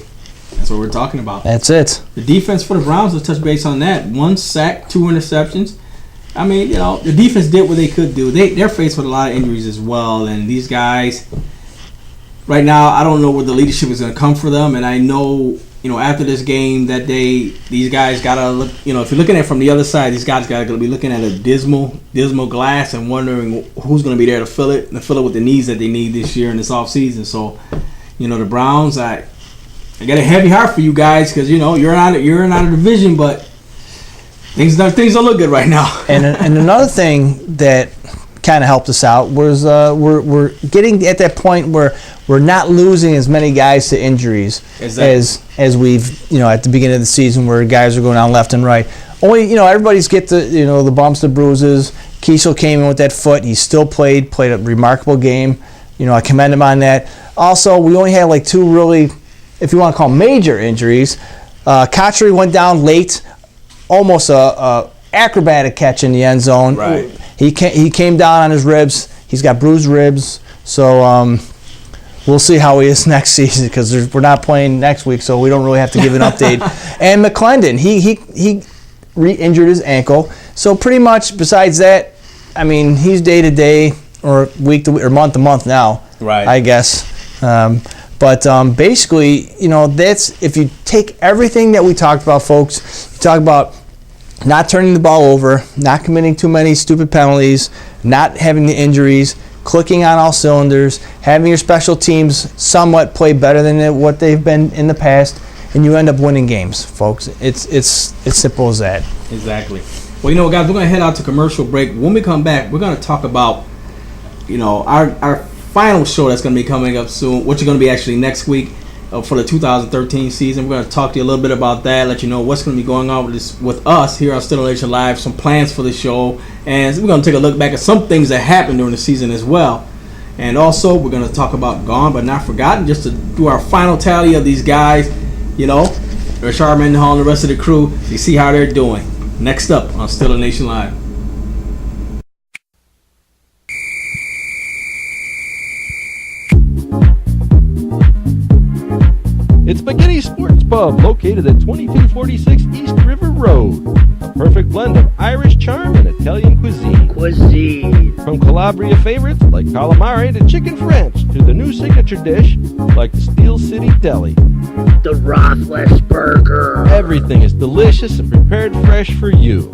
that's what we're talking about. That's it. The defense for the Browns, let's touch base on that. 1 sack, 2 interceptions. I mean, the defense did what they could do. They're faced with a lot of injuries as well, and these guys, right now, I don't know where the leadership is going to come for them, and I know, after this game that these guys got to look, if you're looking at it from the other side, these guys got to be looking at a dismal glass and wondering who's going to be there to fill it with the needs that they need this year in this offseason. So, the Browns, I got a heavy heart for you guys because you're out of division, but things don't look good right now. and another thing that kind of helped us out was we're getting at that point where we're not losing as many guys to injuries as we've at the beginning of the season, where guys are going down left and right. Only everybody's get the bumps, the bruises. Kiesel came in with that foot. He still played a remarkable game. I commend him on that. Also, we only had like 2 really, if you want to call them major injuries. Cotchery went down late, almost a acrobatic catch in the end zone. Right. He came down on his ribs. He's got bruised ribs. So we'll see how he is next season because we're not playing next week, so we don't really have to give an update. And McClendon, he re-injured his ankle. So pretty much besides that, I mean, he's day to day or week to week or month to month now. Right. I guess. But basically, that's, if you take everything that we talked about, folks, you talk about not turning the ball over, not committing too many stupid penalties, not having the injuries, clicking on all cylinders, having your special teams somewhat play better than what they've been in the past, and you end up winning games, folks. It's simple as that. Exactly. Well, guys, we're going to head out to commercial break. When we come back, we're going to talk about, our final show that's going to be coming up soon, which is going to be actually next week for the 2013 season. We're going to talk to you a little bit about that, let you know what's going to be going on with us here on Steeler Nation Live, some plans for the show, and we're going to take a look back at some things that happened during the season as well. And also, we're going to talk about Gone But Not Forgotten, just to do our final tally of these guys, Rashard Mendenhall and the rest of the crew, to see how they're doing. Next up on Steeler Nation Live. It's Spaghetti Sports Pub, located at 2246 East River Road. A perfect blend of Irish charm and Italian cuisine. From Calabria favorites like calamari to chicken French to the new signature dish like the Steel City Deli. The Rothless Burger. Everything is delicious and prepared fresh for you.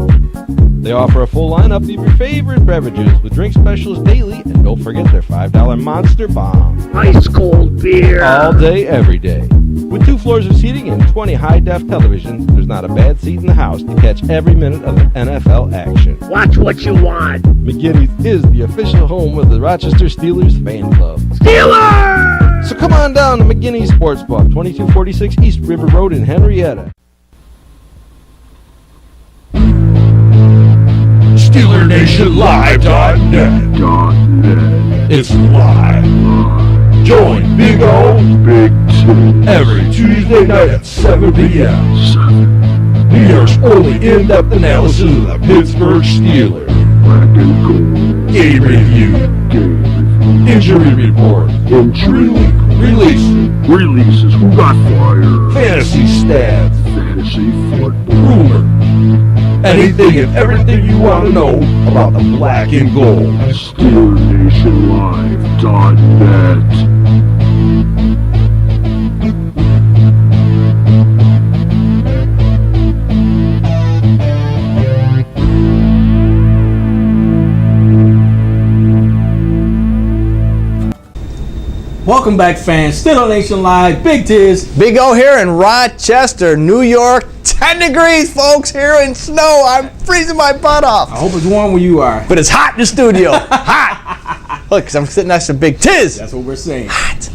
They offer a full lineup of your favorite beverages with drink specials daily, and don't forget their $5 Monster Bomb. Ice cold beer. All day, every day. With 2 floors of seating and 20 high-def televisions, there's not a bad seat in the house to catch every minute of the NFL action. Watch what you want. McGinney's is the official home of the Rochester Steelers fan club. Steelers! So come on down to McGinney's Sports Pub, 2246 East River Road in Henrietta. SteelerNationLive.net. It's live. Join Big O, Big T every Tuesday night at 7 p.m. Here's only in-depth analysis of the Pittsburgh Steelers. Black and gold. Game review. Injury report. Injury releases. Who got fired? Fantasy stats. Fantasy football. Rumor. Anything and everything you want to know about the black and gold. SteelerNationLive.net. Welcome back, fans. Still on Nation Live. Big Tiz. Big O here in Rochester, New York. 10 degrees, folks, here in snow. I'm freezing my butt off. I hope it's warm where you are. But it's hot in the studio. Hot. Look, 'cause I'm sitting next to Big Tiz. That's what we're saying. Hot.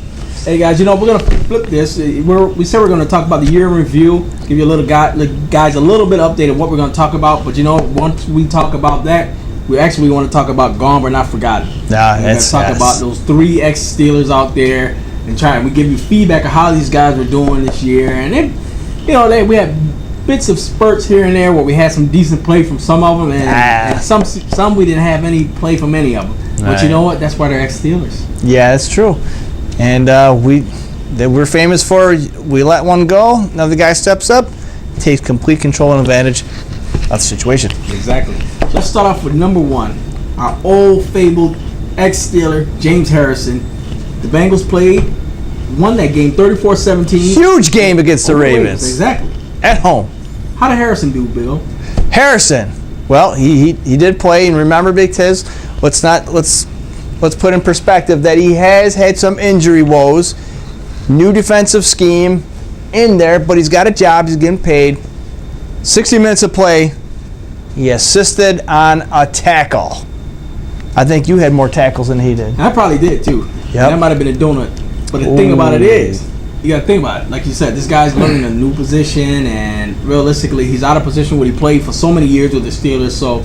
Hey, guys, we're going to flip this. We said we're going to talk about the year in review, give you guys a little bit of update of what we're going to talk about. But, once we talk about that, we actually want to talk about Gone But Not Forgotten. Nah, we're going to talk about those 3 ex-Steelers out there and we give you feedback of how these guys were doing this year. And then, we had bits of spurts here and there where we had some decent play from some of them, and some we didn't have any play from any of them. But you know what? That's why they're ex-Steelers. Yeah, that's true. And we're famous for, we let one go, another guy steps up, takes complete control and advantage of the situation. Exactly. Let's start off with number 1, our old fabled ex-Steeler, James Harrison. The Bengals won that game 34-17. Huge game against the Ravens. Exactly. At home. How did Harrison do, Bill? Harrison, well, he did play, and remember, Big Tiz, let's put in perspective that he has had some injury woes, new defensive scheme in there, but he's got a job, he's getting paid. 60 minutes of play, he assisted on a tackle. I think you had more tackles than he did. I probably did too. Yep. That might have been a donut. But the thing about it is, you got to think about it. Like you said, this guy's learning a new position, and realistically, he's out of position where he played for so many years with the Steelers. So,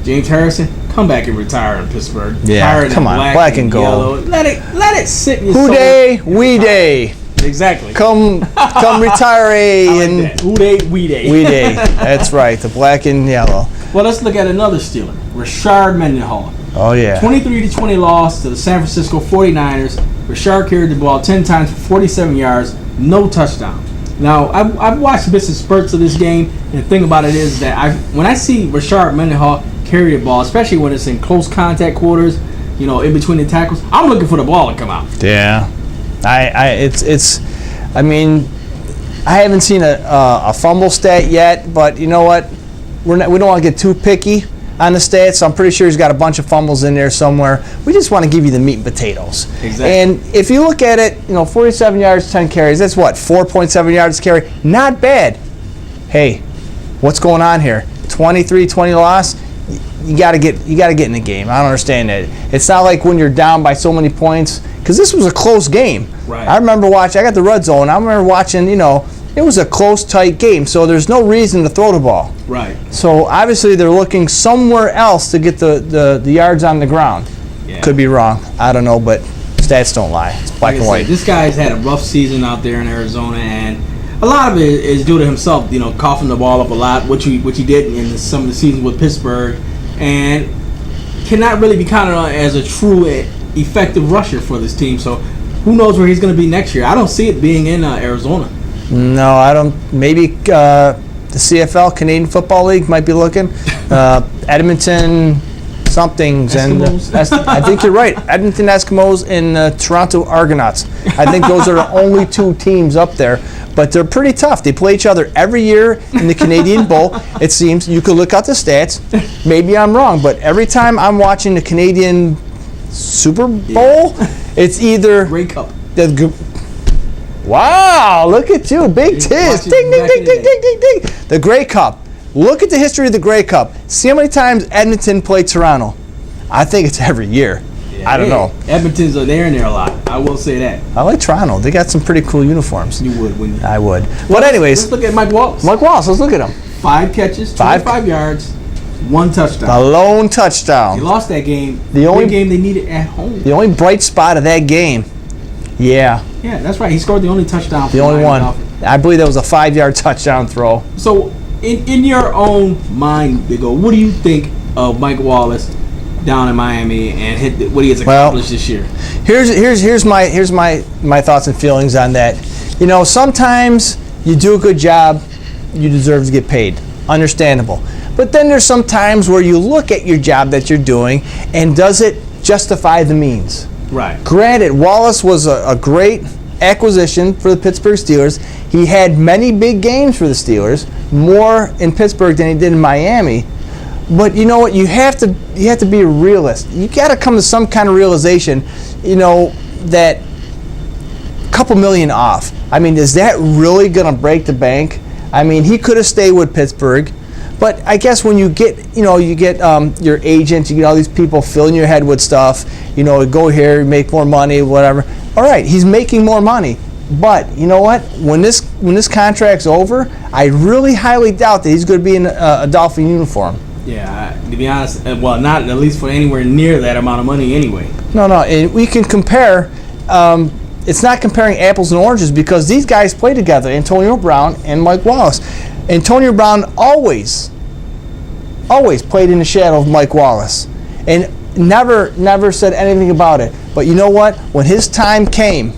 James Harrison, come back and retire in Pittsburgh. Yeah, come on, black and gold. Let it sit in your soul. Who day, we day. Exactly. Come retire and that. Who day, we day. We day. That's right, the black and yellow. Well, let's look at another Steeler, Rashard Mendenhall. Oh, yeah. 23-20 loss to the San Francisco 49ers. Rashard carried the ball 10 times for 47 yards, no touchdown. Now, I've watched bits and spurts of this game, and the thing about it is that when I see Rashard Mendenhall carry the ball, especially when it's in close contact quarters, in between the tackles, I'm looking for the ball to come out. Yeah. I haven't seen a fumble stat yet, but you know what? We don't want to get too picky on the stats, so I'm pretty sure he's got a bunch of fumbles in there somewhere. We just want to give you the meat and potatoes. Exactly. And if you look at it, 47 yards, 10 carries, that's what, 4.7 yards carry? Not bad. Hey, what's going on here? 23-20 loss? You got to get in the game. I don't understand that. It's not like when you're down by so many points, because this was a close game. Right. I remember watching. I got the red zone. I remember watching. It was a close, tight game, so there's no reason to throw the ball. Right. So obviously they're looking somewhere else to get the yards on the ground. Yeah. Could be wrong. I don't know, but stats don't lie. It's black and white. This guy's had a rough season out there in Arizona, and a lot of it is due to himself. Coughing the ball up a lot, which he did in some of the seasons with Pittsburgh, and cannot really be counted on as a true effective rusher for this team. So who knows where he's going to be next year? I don't see it being in Arizona. No, I don't. Maybe the CFL, Canadian Football League, might be looking. Edmonton somethings. Eskimos? And I think you're right. Edmonton Eskimos and Toronto Argonauts. I think those are the only 2 teams up there. but they're pretty tough. They play each other every year in the Canadian Bowl. It seems you could look up the stats. Maybe I'm wrong, but every time I'm watching the Canadian Super Bowl, it's either Grey Cup. Wow, look at you, Big Tiz. watching Ding, ding, back ding, in ding, the ding, ding, ding. The Grey Cup. Look at the history of the Grey Cup. See how many times Edmonton played Toronto. I think it's every year. I don't know. Edmonton's are there and there a lot. I will say that. I like Toronto. They got some pretty cool uniforms. You would, wouldn't you? I would. But anyways, Let's look at Mike Wallace. Mike Wallace, let's look at him. 5 catches, 25 yards, 1 touchdown. A lone They touchdown. lost that game. The only- big game they needed at home. The only bright spot of that game. Yeah, Yeah, that's right. He scored the only touchdown. the only one. I believe that was a 5-yard touchdown throw. So, in your own mind, Big O, what do you think of Mike Wallace down in Miami and what he has accomplished this year? Here's my thoughts and feelings on that. You know, sometimes you do a good job, you deserve to get paid. Understandable. But then there's some times where you look at your job that you're doing and does it justify the means? Right. Granted, Wallace was a great acquisition for the Pittsburgh Steelers. He had many big games for the Steelers, more in Pittsburgh than he did in Miami. But you know what? You have to be a realist. You got to come to some kind of realization, you know, that a couple million off. I mean, is that really going to break the bank? I mean, he could have stayed with Pittsburgh. But I guess when you get your agent, you get all these people filling your head with stuff, you know, go here, make more money, whatever. All right, he's making more money. But you know what? When this contract's over, I really highly doubt that he's going to be in a Dolphin uniform. Yeah, to be honest, well, not at least for anywhere near that amount of money anyway. No, and we can compare. It's not comparing apples and oranges because these guys play together, Antonio Brown and Mike Wallace. Antonio Brown always played in the shadow of Mike Wallace and never said anything about it. But you know what? When his time came,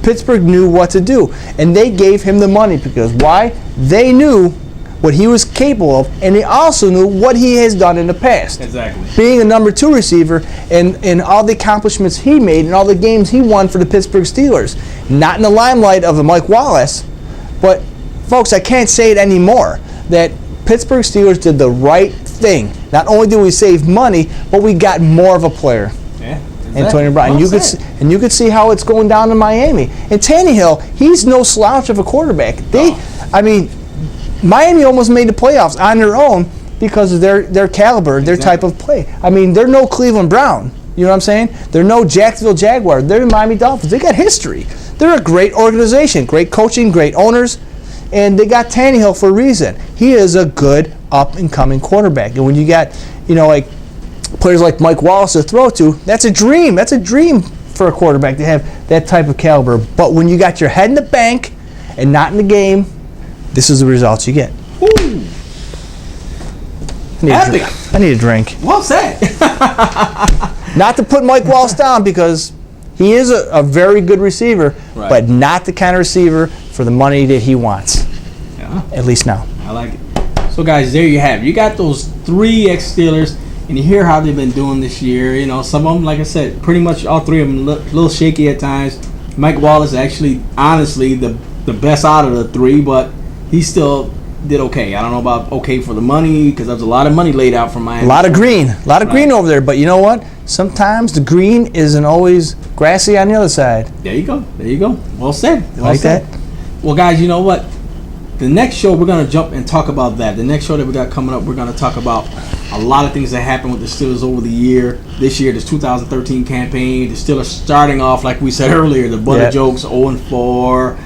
Pittsburgh knew what to do. And they gave him the money because why? They knew what he was capable of, and they also knew what he has done in the past. Exactly. Being a number 2 receiver and all the accomplishments he made and all the games he won for the Pittsburgh Steelers. Not in the limelight of a Mike Wallace, but folks, I can't say it anymore, that Pittsburgh Steelers did the right thing. Not only did we save money, but we got more of a player. Yeah, exactly. Antonio Brown. Well You could see how it's going down in Miami. And Tannehill, he's no slouch of a quarterback. I mean, Miami almost made the playoffs on their own because of their caliber, their type of play. I mean, they're no Cleveland Brown. You know what I'm saying? They're no Jacksonville Jaguar. They're the Miami Dolphins. They got history. They're a great organization, great coaching, great owners, and they got Tannehill for a reason. He is a good up-and-coming quarterback. And when you got, you know, like players like Mike Wallace to throw to, that's a dream. That's a dream for a quarterback to have that type of caliber. But when you got your head in the bank and not in the game, this is the results you get. Ooh. I need a drink. Well said. Not to put Mike Wallace down because he is a very good receiver, Right. but not the kind of receiver for the money that he wants. Yeah, At least now. I like it. So, guys, there you have it. You got those 3 ex-Steelers, and you hear how they've been doing this year. You know, some of them, like I said, pretty much all 3 of them a little shaky at times. Mike Wallace actually, honestly, the best out of the 3, but he still did okay. I don't know about okay for the money because there's a lot of money laid out for Miami. A lot of green over there. But you know what? Sometimes the green isn't always grassy on the other side. There you go. Well said. Like that? Well, guys, you know what? The next show, we're going to jump and talk about that. The next show that we got coming up, we're going to talk about a lot of things that happened with the Steelers over the year. This year, this 2013 campaign, the Steelers starting off, like we said earlier, the butter jokes, 0-4.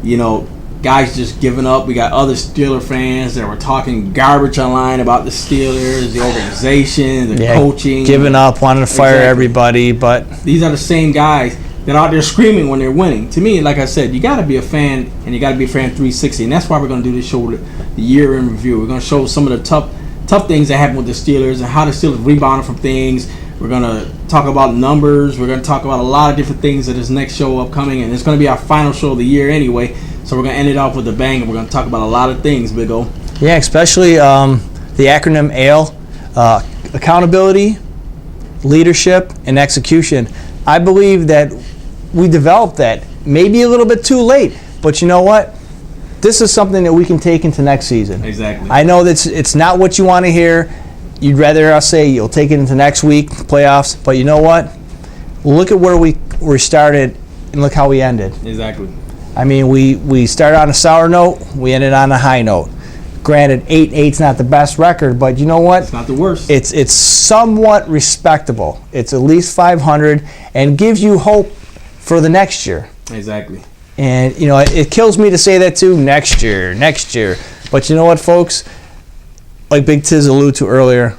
You know, guys just giving up. We got other Steeler fans that were talking garbage online about the Steelers, the organization, the coaching. Giving up, wanting to fire everybody, but these are the same guys that are out there screaming when they're winning. To me, like I said, you got to be a fan, and you got to be a fan 360, and that's why we're going to do this show, the year in review. We're going to show some of the tough things that happened with the Steelers and how the Steelers rebounded from things. We're going to talk about numbers. We're going to talk about a lot of different things at this next show upcoming, and it's going to be our final show of the year anyway. So we're going to end it off with a bang, and we're going to talk about a lot of things, Big O. yeah, especially the acronym ALE, accountability, leadership, and execution. I believe that we developed that. Maybe a little bit too late, but you know what? This is something that we can take into next season. Exactly. I know that it's not what you want to hear. You'd rather us say you'll take it into next week, playoffs, but you know what? Look at where we started and look how we ended. Exactly. I mean, we started on a sour note, we ended on a high note. Granted, 8-8's not the best record, but you know what? It's not the worst. It's somewhat respectable. It's at least 500 and gives you hope for the next year. Exactly. And, you know, it kills me to say that too, next year. But you know what, folks? Like Big Tiz alluded to earlier,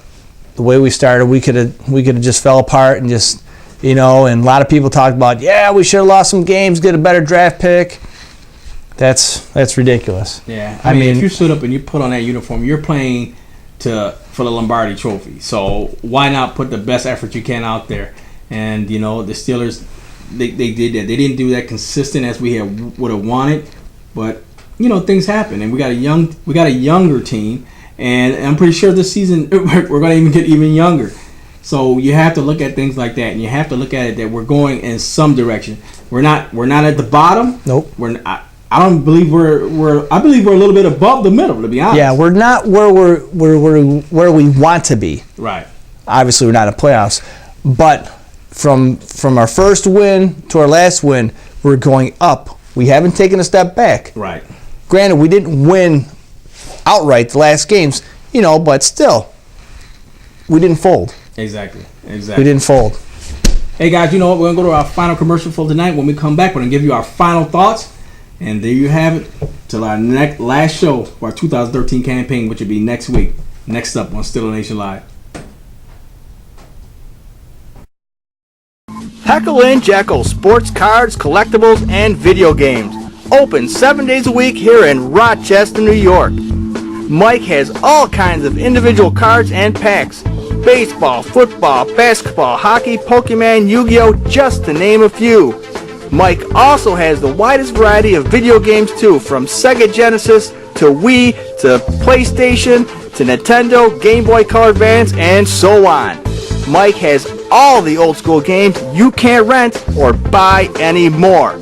the way we started, we could have just fell apart and just, you know, and a lot of people talked about, yeah, we should have lost some games, get a better draft pick. That's ridiculous. Yeah. I mean, if you stood up and you put on that uniform, you're playing for the Lombardi Trophy. So why not put the best effort you can out there? And, you know, the Steelers, they did that. They didn't do that consistent as we would have wanted, but you know, things happen, and we got a younger team, and I'm pretty sure this season we're going to even get even younger. So you have to look at things like that, and you have to look at it that we're going in some direction. We're not at the bottom. Nope. I don't believe I believe we're a little bit above the middle, to be honest. Yeah, we're not where we want to be. Right. Obviously, we're not in playoffs, but from our first win to our last win, we're going up. We haven't taken a step back. Right. Granted, we didn't win outright the last games, you know, but still, we didn't fold. Exactly. We didn't fold. Hey guys, you know what? We're gonna go to our final commercial for tonight. When we come back, we're gonna give you our final thoughts. And there you have it, till our last show for our 2013 campaign, which will be next week. Next up on Steeler Nation Live. Heckle and Jekyll Sports Cards, Collectibles, and Video Games. Open 7 days a week here in Rochester, New York. Mike has all kinds of individual cards and packs. Baseball, football, basketball, hockey, Pokemon, Yu-Gi-Oh, just to name a few. Mike also has the widest variety of video games too, from Sega Genesis to Wii to PlayStation to Nintendo, Game Boy Color Advance, and so on. Mike has all the old school games you can't rent or buy anymore.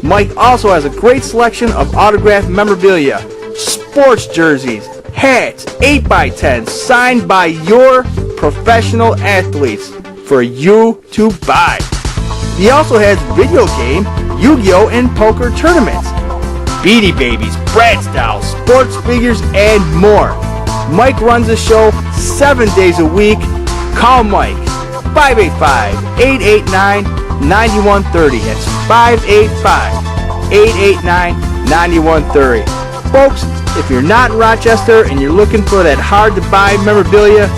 Mike also has a great selection of autographed memorabilia, sports jerseys, hats, 8x10s signed by your professional athletes for you to buy. He also has video game, Yu-Gi-Oh, and poker tournaments, Beanie Babies, Bratz dolls, sports figures, and more. Mike runs the show 7 days a week. Call Mike, 585-889-9130. That's 585-889-9130. Folks, if you're not in Rochester and you're looking for that hard-to-buy memorabilia,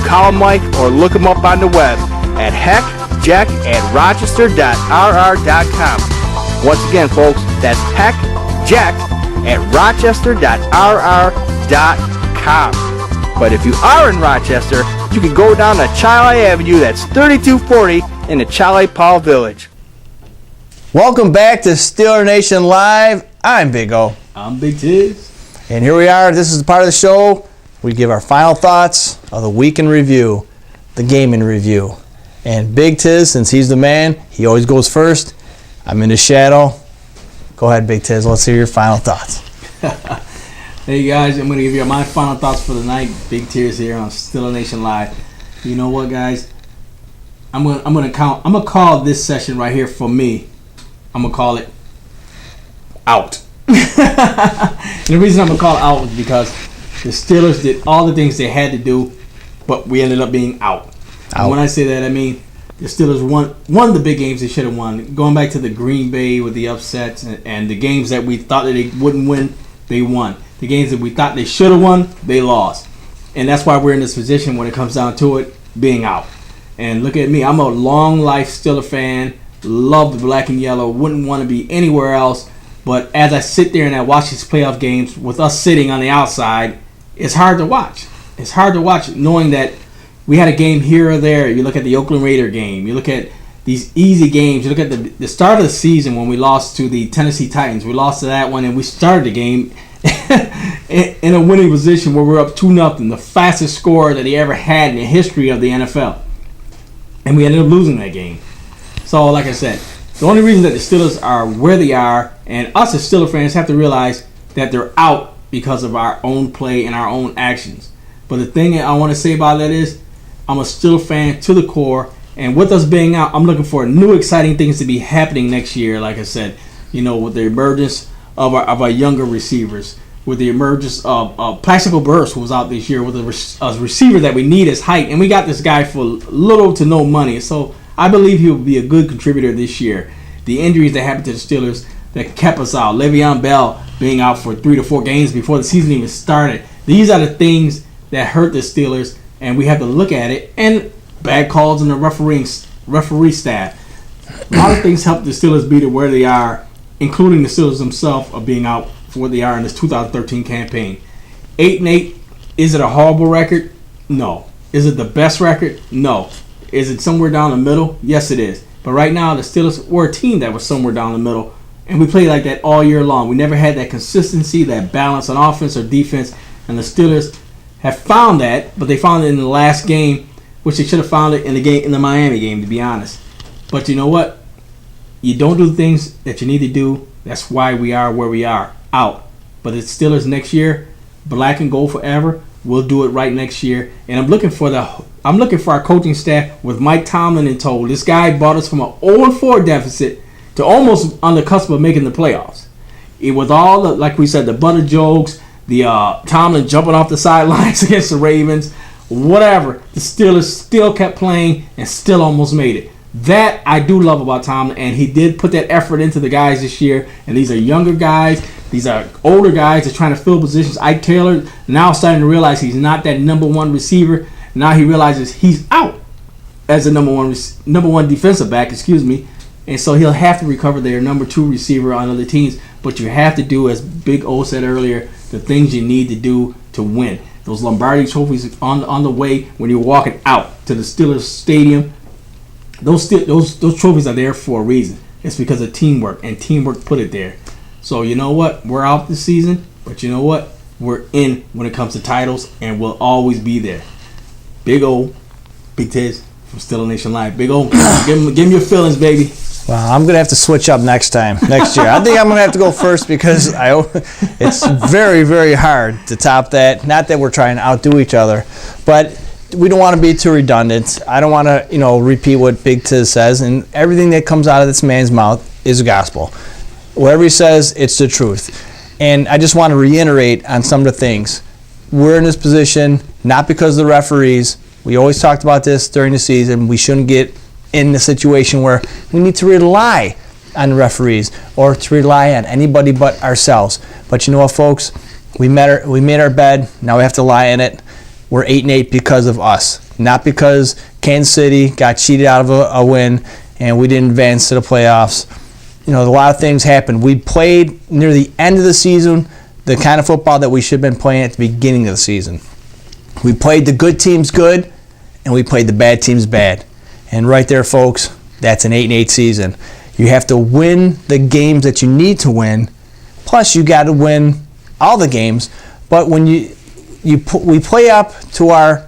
call Mike or look him up on the web at heckjack@rochester.rr.com. Once again, folks, that's heckjack@rochester.rr.com. But if you are in Rochester, you can go down to Chile Avenue, that's 3240 in the Chile Paul Village. Welcome back to Steeler Nation Live. I'm Big O. I'm Big Tiz. And here we are. This is the part of the show we give our final thoughts of the week in review, the game in review. And Big Tiz, since he's the man, he always goes first. I'm in the shadow. Go ahead, Big Tiz. Let's hear your final thoughts. Hey guys, I'm gonna give you my final thoughts for the night. Big Tiz here on Steeler Nation Live. You know what, guys? I'm gonna call this session right here for me. I'm gonna call it out. The reason I'm gonna call it out is because the Steelers did all the things they had to do, but we ended up being out. And when I say that, I mean the Steelers won the big games they should have won. Going back to the Green Bay with the upsets and the games that we thought that they wouldn't win, they won. The games that we thought they should have won, they lost. And that's why we're in this position when it comes down to it, being out. And look at me, I'm a long life Steeler fan, love the black and yellow, wouldn't want to be anywhere else. But as I sit there and I watch these playoff games with us sitting on the outside, it's hard to watch. It's hard to watch knowing that we had a game here or there. You look at the Oakland Raider game. You look at these easy games. You look at the start of the season when we lost to the Tennessee Titans. We lost to that one, and we started the game in a winning position where we're up 2-0, the fastest score that he ever had in the history of the NFL. And we ended up losing that game. So, like I said, The only reason that the Steelers are where they are, and us as Steelers fans have to realize that they're out because of our own play and our own actions. But the thing I want to say about that is, I'm a Steelers fan to the core, and with us being out, I'm looking for new exciting things to be happening next year. Like I said, with the emergence of our younger receivers, with the emergence of Plaxico Burress, who was out this year, with a receiver that we need as height, and we got this guy for little to no money. So I believe he will be a good contributor this year. The injuries that happened to the Steelers that kept us out, Le'Veon Bell being out for 3 to 4 games before the season even started, these are the things that hurt the Steelers, and we have to look at it. And bad calls in the referee staff. A lot of things helped the Steelers be to where they are, including the Steelers themselves of being out for where they are in this 2013 campaign. 8-8, is it a horrible record? No. Is it the best record? No. Is it somewhere down the middle? Yes, it is. But right now, the Steelers were a team that was somewhere down the middle, and we played like that all year long. We never had that consistency, that balance on offense or defense, and the Steelers have found that, but they found it in the last game, which they should have found it in the Miami game, to be honest. But you know what? You don't do the things that you need to do. That's why we are where we are, out. But it's Steelers next year, black and gold forever. We'll do it right next year. And I'm looking for our coaching staff with Mike Tomlin in tow. This guy brought us from an 0-4 deficit to almost on the cusp of making the playoffs. With all the, like we said, the butter jokes, the Tomlin jumping off the sidelines against the Ravens, whatever, the Steelers still kept playing and still almost made it. That I do love about Tomlin, and he did put that effort into the guys this year. And these are younger guys. These are older guys that are trying to fill positions. Ike Taylor now starting to realize he's not that number one receiver. Now he realizes he's out as a number one defensive back, and so he'll have to recover their number 2 receiver on other teams. But you have to do, as Big O said earlier, the things you need to do to win. Those Lombardi trophies on the way when you're walking out to the Steelers stadium. Those trophies are there for a reason. It's because of teamwork, and teamwork put it there. So you know what? We're out this season, but you know what? We're in when it comes to titles, and we'll always be there. Big O, Big Tiz from Steeler Nation Live. Big O, give him your feelings, baby. Well, I'm going to have to switch up next year. I think I'm going to have to go first because it's very, very hard to top that. Not that we're trying to outdo each other, but we don't want to be too redundant. I don't want to, repeat what Big Tiz says, and everything that comes out of this man's mouth is gospel. Whatever he says, it's the truth. And I just want to reiterate on some of the things. We're in this position not because of the referees. We always talked about this during the season. We shouldn't get in the situation where we need to rely on the referees or to rely on anybody but ourselves. But you know what, folks? We made our bed. Now we have to lie in it. We're 8-8 because of us, not because Kansas City got cheated out of a win and we didn't advance to the playoffs. A lot of things happened. We played near the end of the season the kind of football that we should have been playing at the beginning of the season. We played the good teams good, and we played the bad teams bad. And right there, folks, that's an 8-8 season. You have to win the games that you need to win, plus you got to win all the games. But when we play up to our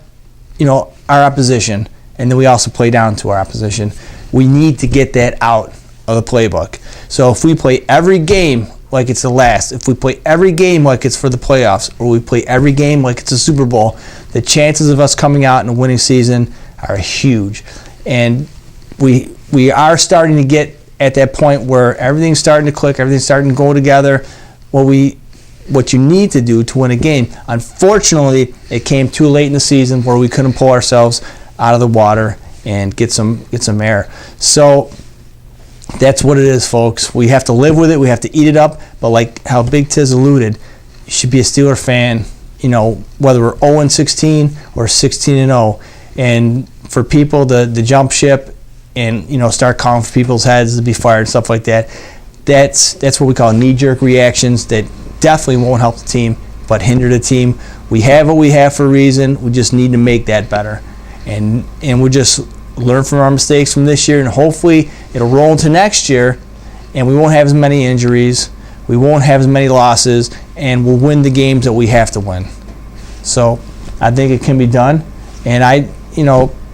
opposition, and then we also play down to our opposition, we need to get that out of the playbook. So if we play every game like it's the last, if we play every game like it's for the playoffs, or we play every game like it's a Super Bowl, the chances of us coming out in a winning season are huge. And we are starting to get at that point where everything's starting to click, everything's starting to go together. What you need to do to win a game. Unfortunately, it came too late in the season where we couldn't pull ourselves out of the water and get some air. So that's what it is, folks. We have to live with it. We have to eat it up. But like how Big Tiz alluded, you should be a Steeler fan, whether we're 0-16 or 16-0. And for people to jump ship and, start calling for people's heads to be fired and stuff like that, that's what we call knee-jerk reactions that definitely won't help the team, but hinder the team. We have what we have for a reason. We just need to make that better. And we just learn from our mistakes from this year, and hopefully it'll roll into next year, and we won't have as many injuries, we won't have as many losses, and we'll win the games that we have to win. So I think it can be done. And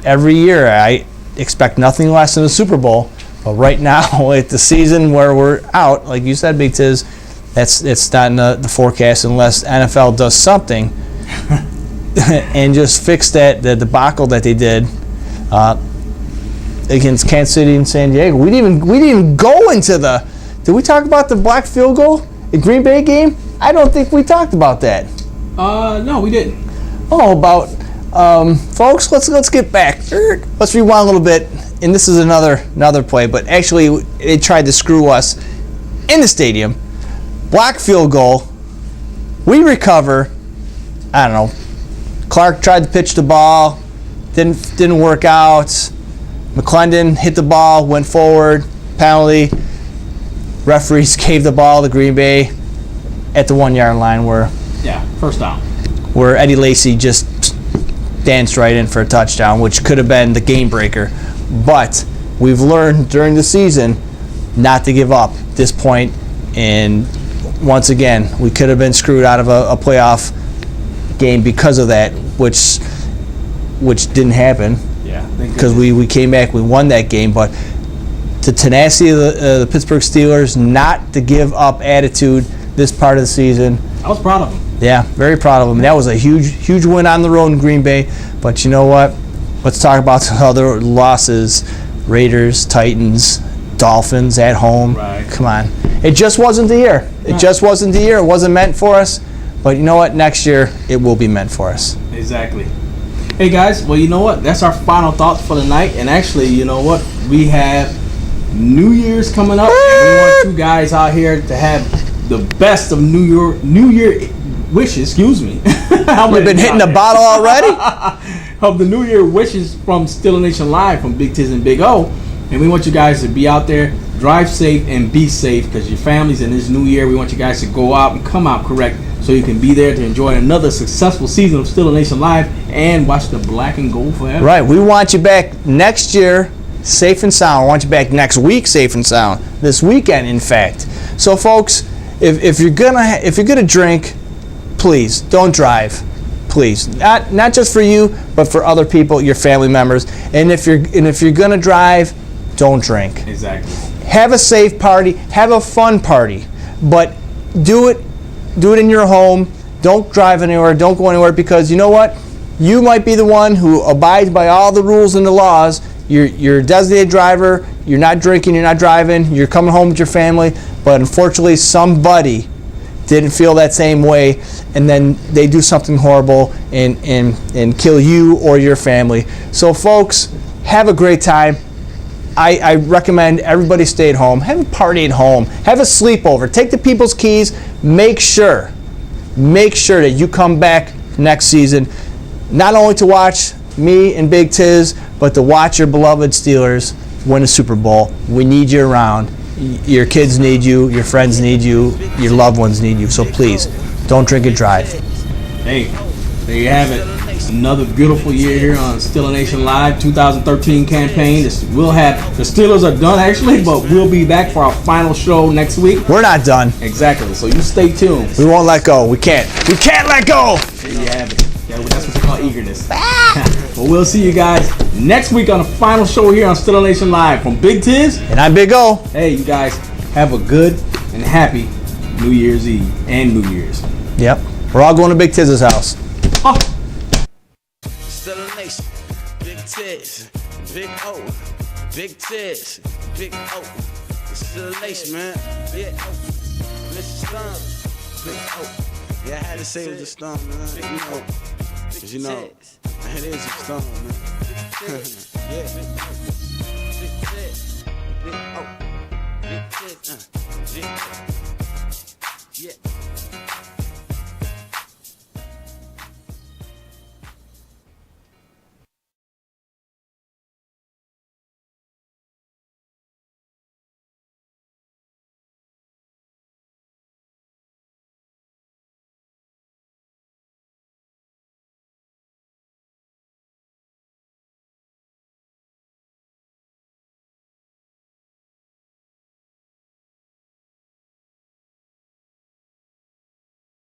every year I expect nothing less than a Super Bowl, But right now, at the season where we're out, like you said, Big Tiz, it's not in the forecast unless NFL does something and just fix the debacle that they did against Kansas City and San Diego. We didn't even go into the. Did we talk about the blocked field goal, the Green Bay game? I don't think we talked about that. No, we didn't. Oh, about folks. Let's get back. Let's rewind a little bit. And this is another play, but actually they tried to screw us in the stadium. Blocked field goal. We recover. I don't know. Clark tried to pitch the ball. Didn't work out. McClendon hit the ball, went forward. Penalty. Referees gave the ball to Green Bay at the 1 yard line first down. Where Eddie Lacy just danced right in for a touchdown, which could have been the game breaker. But we've learned during the season not to give up at this point. And once again, we could have been screwed out of a playoff game because of that, which didn't happen. Yeah, because we came back, we won that game. But the tenacity of the Pittsburgh Steelers, not to give up attitude this part of the season. I was proud of them. Yeah, very proud of them. That was a huge win on the road in Green Bay. But you know what? Let's talk about some other losses. Raiders, Titans, Dolphins at home. Right. Come on. It just wasn't the year. It just wasn't the year. It wasn't meant for us. But you know what? Next year, it will be meant for us. Exactly. Hey, guys. Well, you know what? That's our final thoughts for the night. And actually, you know what? We have New Year's coming up. And we want you guys out here to have the best of New Year wishes. Excuse me. We've been hitting the bottle already? Of the New Year wishes from Still Nation Live from Big Tiz and Big O. And we want you guys to be out there, drive safe and be safe, because your families in this new year, we want you guys to go out and come out correct so you can be there to enjoy another successful season of Still Nation Live and watch the black and gold forever. Right. We want you back next year safe and sound. We want you back next week safe and sound. This weekend, in fact. So, folks, if you're gonna drink, please don't drive. Please, not just for you, but for other people, your family members. And if you're gonna drive, don't drink. Exactly. Have a safe party. Have a fun party, but do it in your home. Don't drive anywhere. Don't go anywhere, because you know what? You might be the one who abides by all the rules and the laws. You're a designated driver. You're not drinking. You're not driving. You're coming home with your family. But unfortunately, somebody didn't feel that same way, and then they do something horrible and kill you or your family. So, folks, have a great time. I recommend everybody stay at home. Have a party at home. Have a sleepover. Take the people's keys. Make sure that you come back next season, not only to watch me and Big Tiz, but to watch your beloved Steelers win a Super Bowl. We need you around. Your kids need you. Your friends need you. Your loved ones need you. So please, don't drink and drive. Hey, there you have it. Another beautiful year here on Still a Nation Live 2013 campaign. We'll have the Steelers are done actually, but we'll be back for our final show next week. We're not done. Exactly. So you stay tuned. We won't let go. We can't let go. There you have it. Yeah, that's what they call eagerness. But we'll see you guys next week on the final show here on Still a Nation Live from Big Tiz. And I'm Big O. Hey, you guys have a good and happy New Year's Eve and New Year's. Yep. We're all going to Big Tiz's house. Oh. Still a Nation, Big Tiz, Big O, Big Tiz, Big O. It's Still a Nation, man. Yeah, Mr. Stun, Big O. Yeah, I had to say it was a Stun, man. You know, 'cause you know, it is a Stun, man. Yeah.